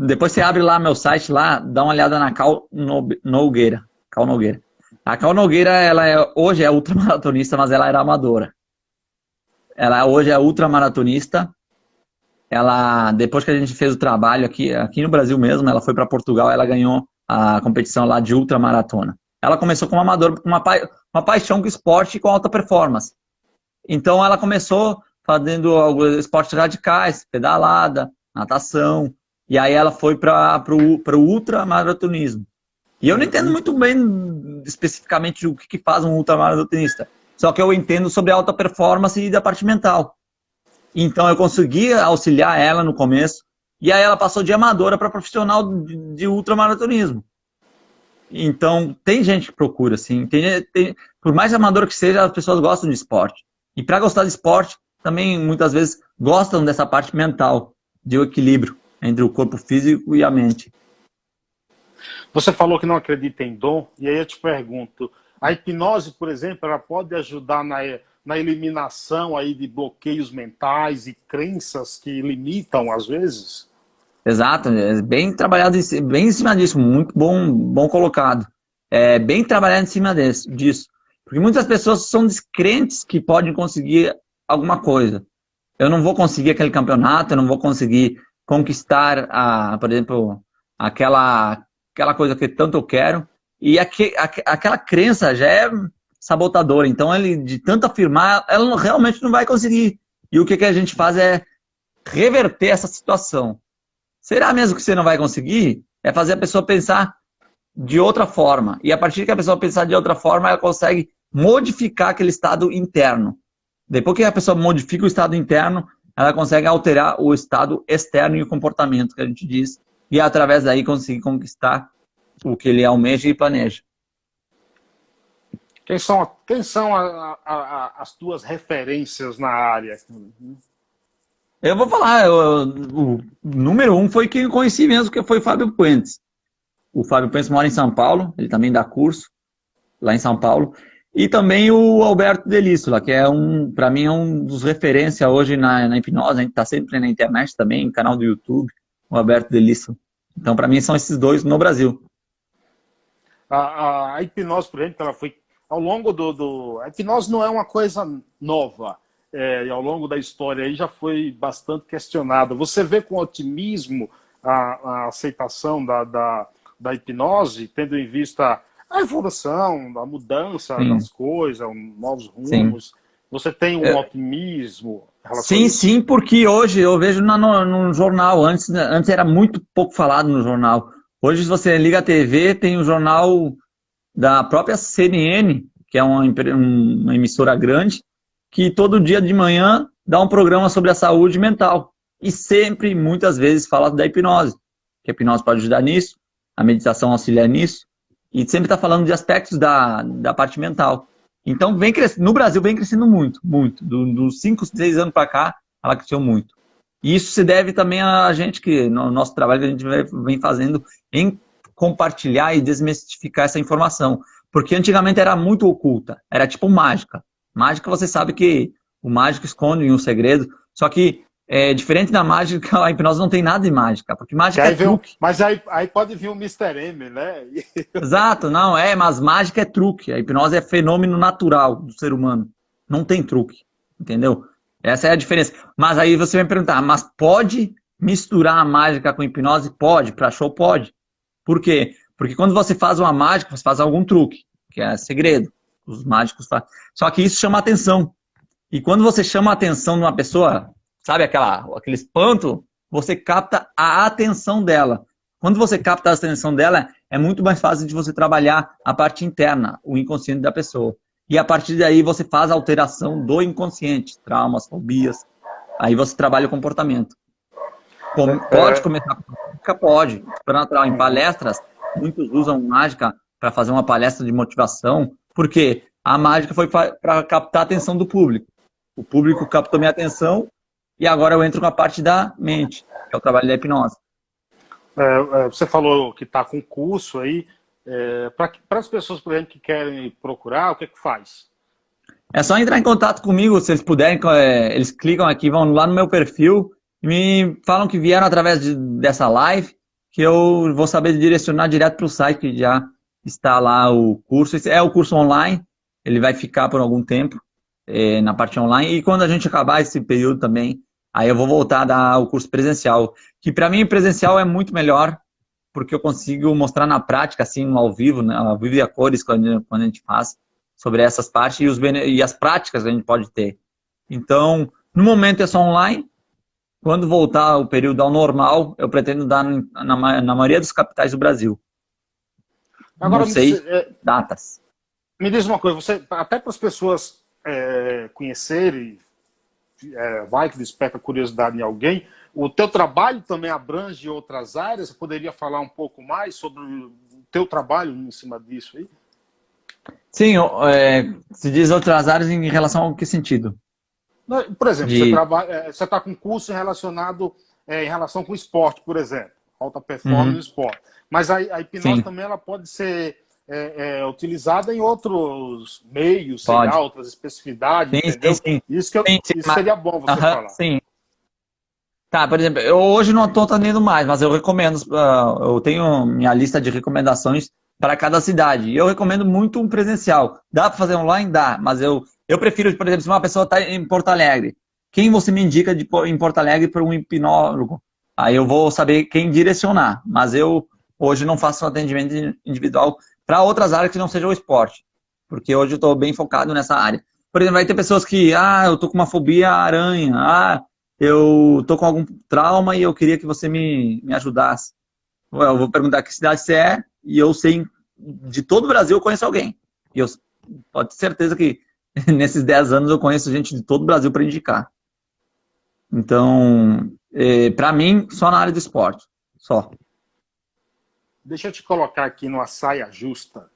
depois você abre lá meu site, lá, dá uma olhada na Cal Nogueira. Cal Nogueira. A Cal Nogueira, hoje é ultramaratonista, mas ela era amadora. Ela hoje é ultramaratonista. Ela, depois que a gente fez o trabalho aqui no Brasil mesmo, ela foi para Portugal, ela ganhou a competição lá de ultramaratona. Ela começou como amadora, com uma paixão com esporte e com alta performance. Então ela começou fazendo alguns esportes radicais, pedalada, natação, e aí ela foi para o ultramaratonismo. E eu não entendo muito bem especificamente o que faz um ultramaratonista, só que eu entendo sobre alta performance e da parte mental. Então eu consegui auxiliar ela no começo, e aí ela passou de amadora para profissional de ultramaratonismo. Então tem gente que procura, assim, por mais amador que seja, as pessoas gostam de esporte. E para gostar de esporte, também muitas vezes gostam dessa parte mental, de equilíbrio entre o corpo físico e a mente. Você falou que não acredita em dom, e aí eu te pergunto, a hipnose, por exemplo, ela pode ajudar na eliminação aí de bloqueios mentais e crenças que limitam, às vezes? Exato, é bem trabalhado, bem em cima disso, muito bom colocado. É bem trabalhado em cima disso. Porque muitas pessoas são descrentes que podem conseguir alguma coisa. Eu não vou conseguir aquele campeonato, eu não vou conseguir conquistar, por exemplo, aquela coisa que tanto eu quero. E aquela crença já é sabotadora. Então, ele, de tanto afirmar, ela realmente não vai conseguir. E o que a gente faz é reverter essa situação. Será mesmo que você não vai conseguir? É fazer a pessoa pensar de outra forma. E a partir que a pessoa pensar de outra forma, ela consegue modificar aquele estado interno. Depois que a pessoa modifica o estado interno, ela consegue alterar o estado externo e o comportamento que a gente diz. E através daí conseguir conquistar o que ele almeja e planeja. Quem são as tuas referências na área? Eu vou falar, o número 1 foi quem eu conheci mesmo, que foi o Fábio Puentes. O Fábio Puentes mora em São Paulo, ele também dá curso lá em São Paulo. E também o Alberto Delíssola, que para mim é um dos referências hoje na hipnose. A gente está sempre na internet também, no canal do YouTube, o Alberto Delíssola. Então, para mim, são esses dois no Brasil. A hipnose, por exemplo, ela foi ao longo a hipnose não é uma coisa nova. E ao longo da história aí já foi bastante questionada. Você vê com otimismo a aceitação da hipnose, tendo em vista a evolução, a mudança das coisas, novos rumos? Sim. Você tem um otimismo em relação a isso? Sim, porque hoje eu vejo no jornal, antes era muito pouco falado no jornal. Hoje, se você liga a TV, tem o jornal da própria CNN, que é uma emissora grande, que todo dia de manhã dá um programa sobre a saúde mental. E sempre, muitas vezes, fala da hipnose. Que a hipnose pode ajudar nisso, a meditação auxilia nisso. E sempre está falando de aspectos da parte mental. Então, no Brasil, vem crescendo muito, muito. Dos 5, 6 anos para cá, ela cresceu muito. E isso se deve também a gente, no nosso trabalho que a gente vem fazendo em compartilhar e desmistificar essa informação. Porque antigamente era muito oculta, era tipo mágica. Mágica, você sabe que o mágico esconde um segredo, só que diferente da mágica, a hipnose não tem nada de mágica, porque mágica é truque. Mas aí pode vir o Mr. M, né? Exato, não, mas mágica é truque. A hipnose é fenômeno natural do ser humano. Não tem truque, entendeu? Essa é a diferença. Mas aí você vai me perguntar, mas pode misturar a mágica com hipnose? Pode, para show pode. Por quê? Porque quando você faz uma mágica, você faz algum truque, que é segredo. Os mágicos fazem. Só que isso chama atenção. E quando você chama a atenção de uma pessoa, sabe aquele espanto, você capta a atenção dela. Quando você capta a atenção dela, é muito mais fácil de você trabalhar a parte interna, o inconsciente da pessoa. E a partir daí você faz a alteração do inconsciente, traumas, fobias. Aí você trabalha o comportamento. Pode começar com mágica? Pode. Super natural. Em palestras, muitos usam mágica para fazer uma palestra de motivação, porque a mágica foi para captar a atenção do público. O público captou minha atenção e agora eu entro com a parte da mente, que é o trabalho da hipnose. Você falou que está com curso aí. Para as pessoas, por exemplo, que querem procurar, o que é que faz? É só entrar em contato comigo, se eles puderem, eles clicam aqui, vão lá no meu perfil e me falam que vieram através dessa live, que eu vou saber direcionar direto para o site, que já está lá o curso. Esse é o curso online, ele vai ficar por algum tempo na parte online, e quando a gente acabar esse período também, aí eu vou voltar a dar o curso presencial, que para mim presencial é muito melhor, porque eu consigo mostrar na prática, assim, ao vivo, né, ao vivo e a cores, quando a gente faz, sobre essas partes e as práticas que a gente pode ter. Então, no momento é só online. Quando voltar o período ao normal, eu pretendo dar na maioria dos capitais do Brasil. Agora, não sei datas. Me diz uma coisa, até para as pessoas conhecerem, vai que desperta curiosidade em alguém, o teu trabalho também abrange outras áreas? Você poderia falar um pouco mais sobre o teu trabalho em cima disso aí? Sim, se diz outras áreas em relação a que sentido? Por exemplo, você está com curso relacionado em relação com esporte, por exemplo, alta performance no esporte. Mas a hipnose também ela pode ser utilizada em outros meios, sei lá, outras especificidades, entendeu? Sim. Isso seria bom você falar. Sim. Tá, por exemplo, eu hoje não estou atendendo mais, mas eu recomendo, eu tenho minha lista de recomendações para cada cidade. E eu recomendo muito um presencial. Dá para fazer online? Dá, mas eu prefiro, por exemplo, se uma pessoa está em Porto Alegre, quem você me indica em Porto Alegre para um hipnólogo? Aí eu vou saber quem direcionar, mas eu hoje não faço atendimento individual para outras áreas que não sejam o esporte, porque hoje eu estou bem focado nessa área. Por exemplo, vai ter pessoas que, eu estou com uma fobia à aranha, eu estou com algum trauma e eu queria que você me ajudasse. Eu vou perguntar que cidade você é e eu sei, de todo o Brasil eu conheço alguém. E eu pode ter certeza que nesses 10 anos eu conheço gente de todo o Brasil para indicar. Então, para mim, só na área do esporte. Só. Deixa eu te colocar aqui numa saia justa.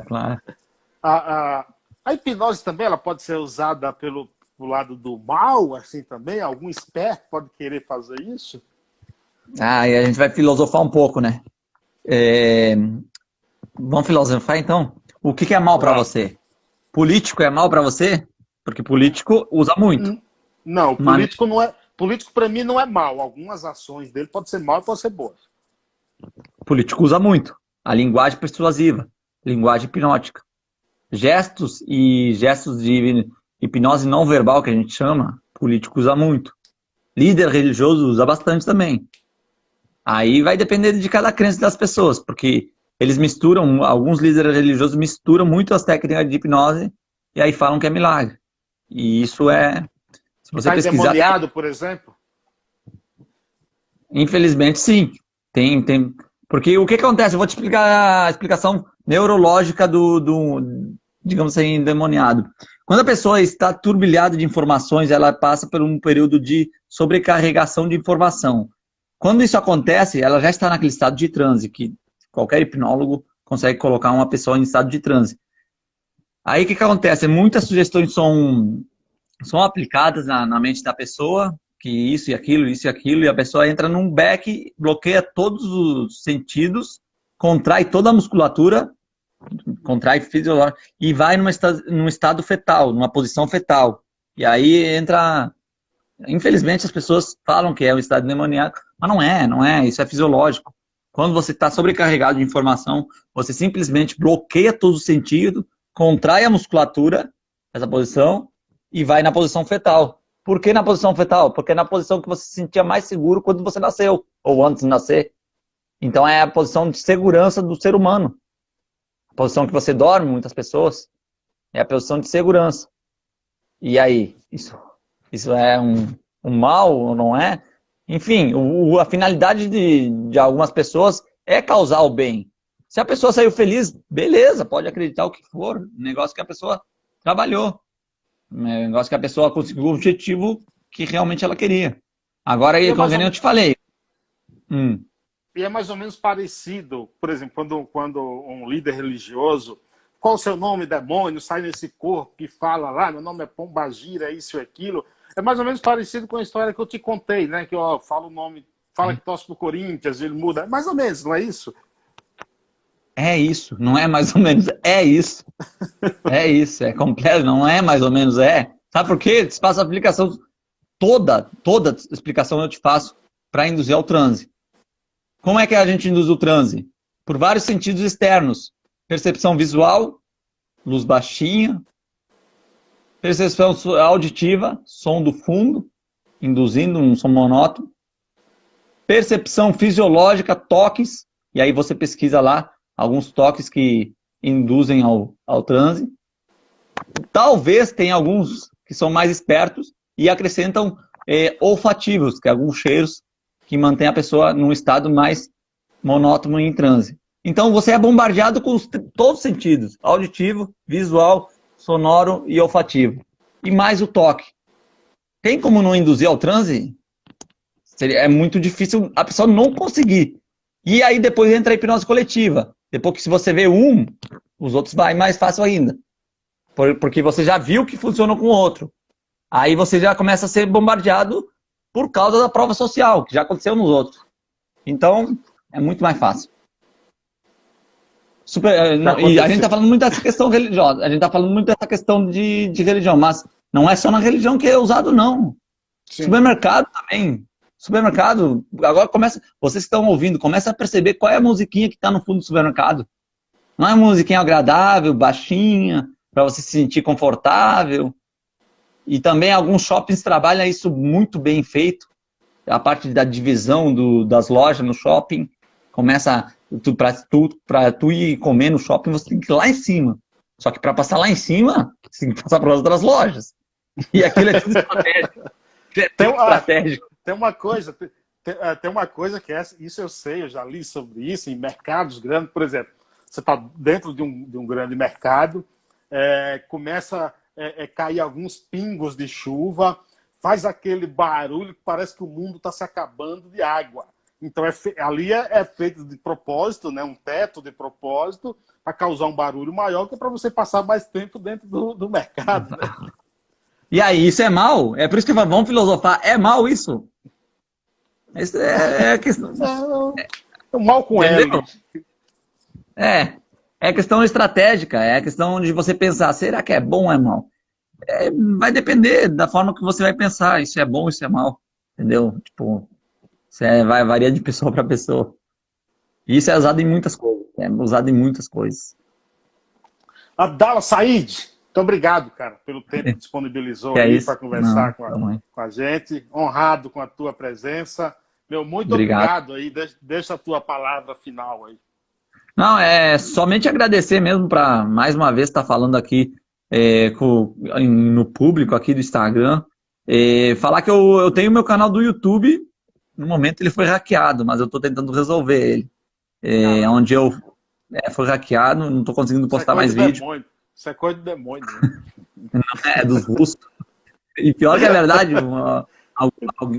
Claro. A hipnose também ela pode ser usada pelo lado do mal, assim também? Algum esperto pode querer fazer isso? E a gente vai filosofar um pouco, né? Vamos filosofar então? O que é mal para você? Político é mal para você? Porque político usa muito. Não, político não é. Político para mim não é mal. Algumas ações dele podem ser mal e podem ser boas. Político usa muito. A linguagem persuasiva, linguagem hipnótica. Gestos de hipnose não verbal, que a gente chama, político usa muito. Líder religioso usa bastante também. Aí vai depender de cada crença das pessoas, porque eles misturam, alguns líderes religiosos misturam muito as técnicas de hipnose e aí falam que é milagre. E isso se você pesquisar... endemoniado, por exemplo? Infelizmente, sim. Tem. Porque o que acontece? Eu vou te explicar a explicação neurológica digamos assim, endemoniado. Quando a pessoa está turbilhada de informações, ela passa por um período de sobrecarregação de informação. Quando isso acontece, ela já está naquele estado de transe, que qualquer hipnólogo consegue colocar uma pessoa em estado de transe. Aí o que acontece? Muitas sugestões são aplicadas na mente da pessoa, que isso e aquilo, e a pessoa entra num beck, bloqueia todos os sentidos, contrai toda a musculatura, contrai fisiológico, e vai num estado fetal, numa posição fetal. E aí entra Infelizmente, as pessoas falam que é um estado demoníaco, mas não é, isso é fisiológico. Quando você está sobrecarregado de informação, você simplesmente bloqueia todo o sentido, contrai a musculatura, essa posição, e vai na posição fetal. Por que na posição fetal? Porque é na posição que você se sentia mais seguro quando você nasceu, ou antes de nascer. Então é a posição de segurança do ser humano. A posição que você dorme, muitas pessoas, é a posição de segurança. E aí, isso é um mal ou não é? Enfim, a finalidade de algumas pessoas é causar o bem. Se a pessoa saiu feliz, beleza, pode acreditar o que for. Negócio que a pessoa trabalhou. Negócio que a pessoa conseguiu o objetivo que realmente ela queria. Agora, aí, como eu te falei. E é mais ou menos parecido, por exemplo, quando um líder religioso, qual o seu nome, demônio, sai nesse corpo que fala lá, meu nome é Pombagira, isso e aquilo. É mais ou menos parecido com a história que eu te contei, né? Que ó, fala o nome, fala que torce pro Corinthians, ele muda. É mais ou menos, não é isso? É isso, não é mais ou menos, é isso. É isso, é completo, não é mais ou menos, é. Sabe por quê? Te faço a aplicação, toda explicação eu te faço para induzir ao transe. Como é que a gente induz o transe? Por vários sentidos externos. Percepção visual, luz baixinha. Percepção auditiva, som do fundo, induzindo um som monótono. Percepção fisiológica, toques, e aí você pesquisa lá alguns toques que induzem ao transe. Talvez tenha alguns que são mais espertos e acrescentam olfativos, que é alguns cheiros que mantêm a pessoa num estado mais monótono e em transe. Então você é bombardeado com todos os sentidos, auditivo, visual, sonoro e olfativo. E mais o toque. Tem como não induzir ao transe? É muito difícil a pessoa não conseguir. E aí depois entra a hipnose coletiva. Depois que se você vê os outros vai mais fácil ainda. Porque você já viu que funciona com o outro. Aí você já começa a ser bombardeado por causa da prova social, que já aconteceu nos outros. Então, é muito mais fácil. E a gente está falando muito dessa questão religiosa. A gente está falando muito dessa questão de religião, mas não é só na religião que é usado, não. Sim. Supermercado também. Supermercado, agora começa. Vocês que estão ouvindo, começa a perceber qual é a musiquinha que está no fundo do supermercado. Não é uma musiquinha agradável, baixinha, para você se sentir confortável. E também alguns shoppings trabalham isso muito bem feito. A parte da divisão das lojas no shopping. Começa, para tu ir comer no shopping, você tem que ir lá em cima. Só que para passar lá em cima, você tem que passar para as outras lojas. E aquilo é tudo estratégico. É tudo estratégico. Tem uma coisa que isso eu sei, eu já li sobre isso em mercados grandes. Por exemplo, você está dentro de um grande mercado, começa a cair alguns pingos de chuva, faz aquele barulho que parece que o mundo está se acabando de água. Então, ali é feito de propósito, né? Um teto de propósito, para causar um barulho maior, que é para você passar mais tempo dentro do mercado. Né? E aí, isso é mal? É por isso que vamos filosofar. É mal isso? Isso é questão... É mal com ele. É questão estratégica, é a questão de você pensar, será que é bom ou é mal? Vai depender da forma que você vai pensar, isso é bom, isso é mal, entendeu? Tipo, varia de pessoa para pessoa. E isso é usado em muitas coisas, Abdala Said, muito obrigado, cara, pelo tempo que disponibilizou aí para conversar com a gente. Honrado com a tua presença. Muito obrigado aí. Deixa a tua palavra final aí. Não, é somente agradecer mesmo para, mais uma vez, estar falando aqui no público aqui do Instagram. Falar que eu tenho meu canal do YouTube. No momento ele foi hackeado, mas eu estou tentando resolver ele. Onde foi hackeado, não estou conseguindo postar mais vídeo. Demônio. Isso é coisa de demônio. Né? É dos russos. E pior que é verdade,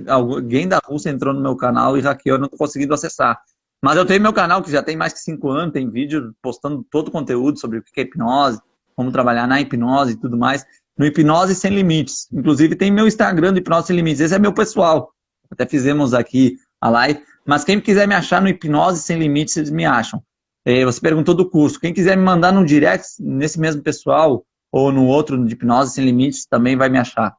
alguém da Rússia entrou no meu canal e hackeou, eu não estou conseguindo acessar. Mas eu tenho meu canal que já tem mais que 5 anos, tem vídeo postando todo o conteúdo sobre o que é hipnose, como trabalhar na hipnose e tudo mais. No Hipnose Sem Limites. Inclusive tem meu Instagram do Hipnose Sem Limites, esse é meu pessoal. Até fizemos aqui a live. Mas quem quiser me achar no Hipnose Sem Limites, eles me acham. Você perguntou do curso. Quem quiser me mandar no direct, nesse mesmo pessoal, ou no outro de Hipnose Sem Limites, também vai me achar.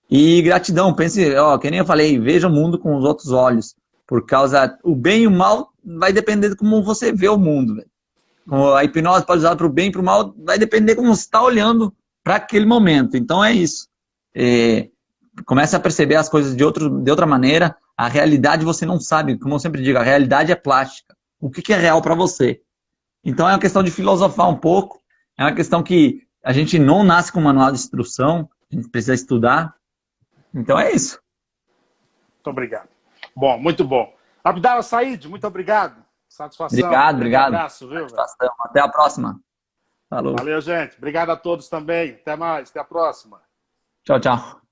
E gratidão, pense, ó, que nem eu falei, veja o mundo com os outros olhos. Por causa, o bem e o mal vai depender de como você vê o mundo, velho. A hipnose pode usar para o bem e para o mal, vai depender de como você está olhando para aquele momento. Então é isso. Comece a perceber as coisas de outra maneira. A realidade você não sabe, como eu sempre digo, a realidade é plástica. O que é real para você? Então é uma questão de filosofar um pouco. É uma questão que a gente não nasce com um manual de instrução, a gente precisa estudar. Então é isso. Muito obrigado. Bom, muito bom. Abdala Said, muito obrigado. Satisfação. Obrigado. Abraço, viu? Satisfação. Até a próxima. Falou. Valeu, gente. Obrigado a todos também. Até mais. Até a próxima. Tchau, tchau.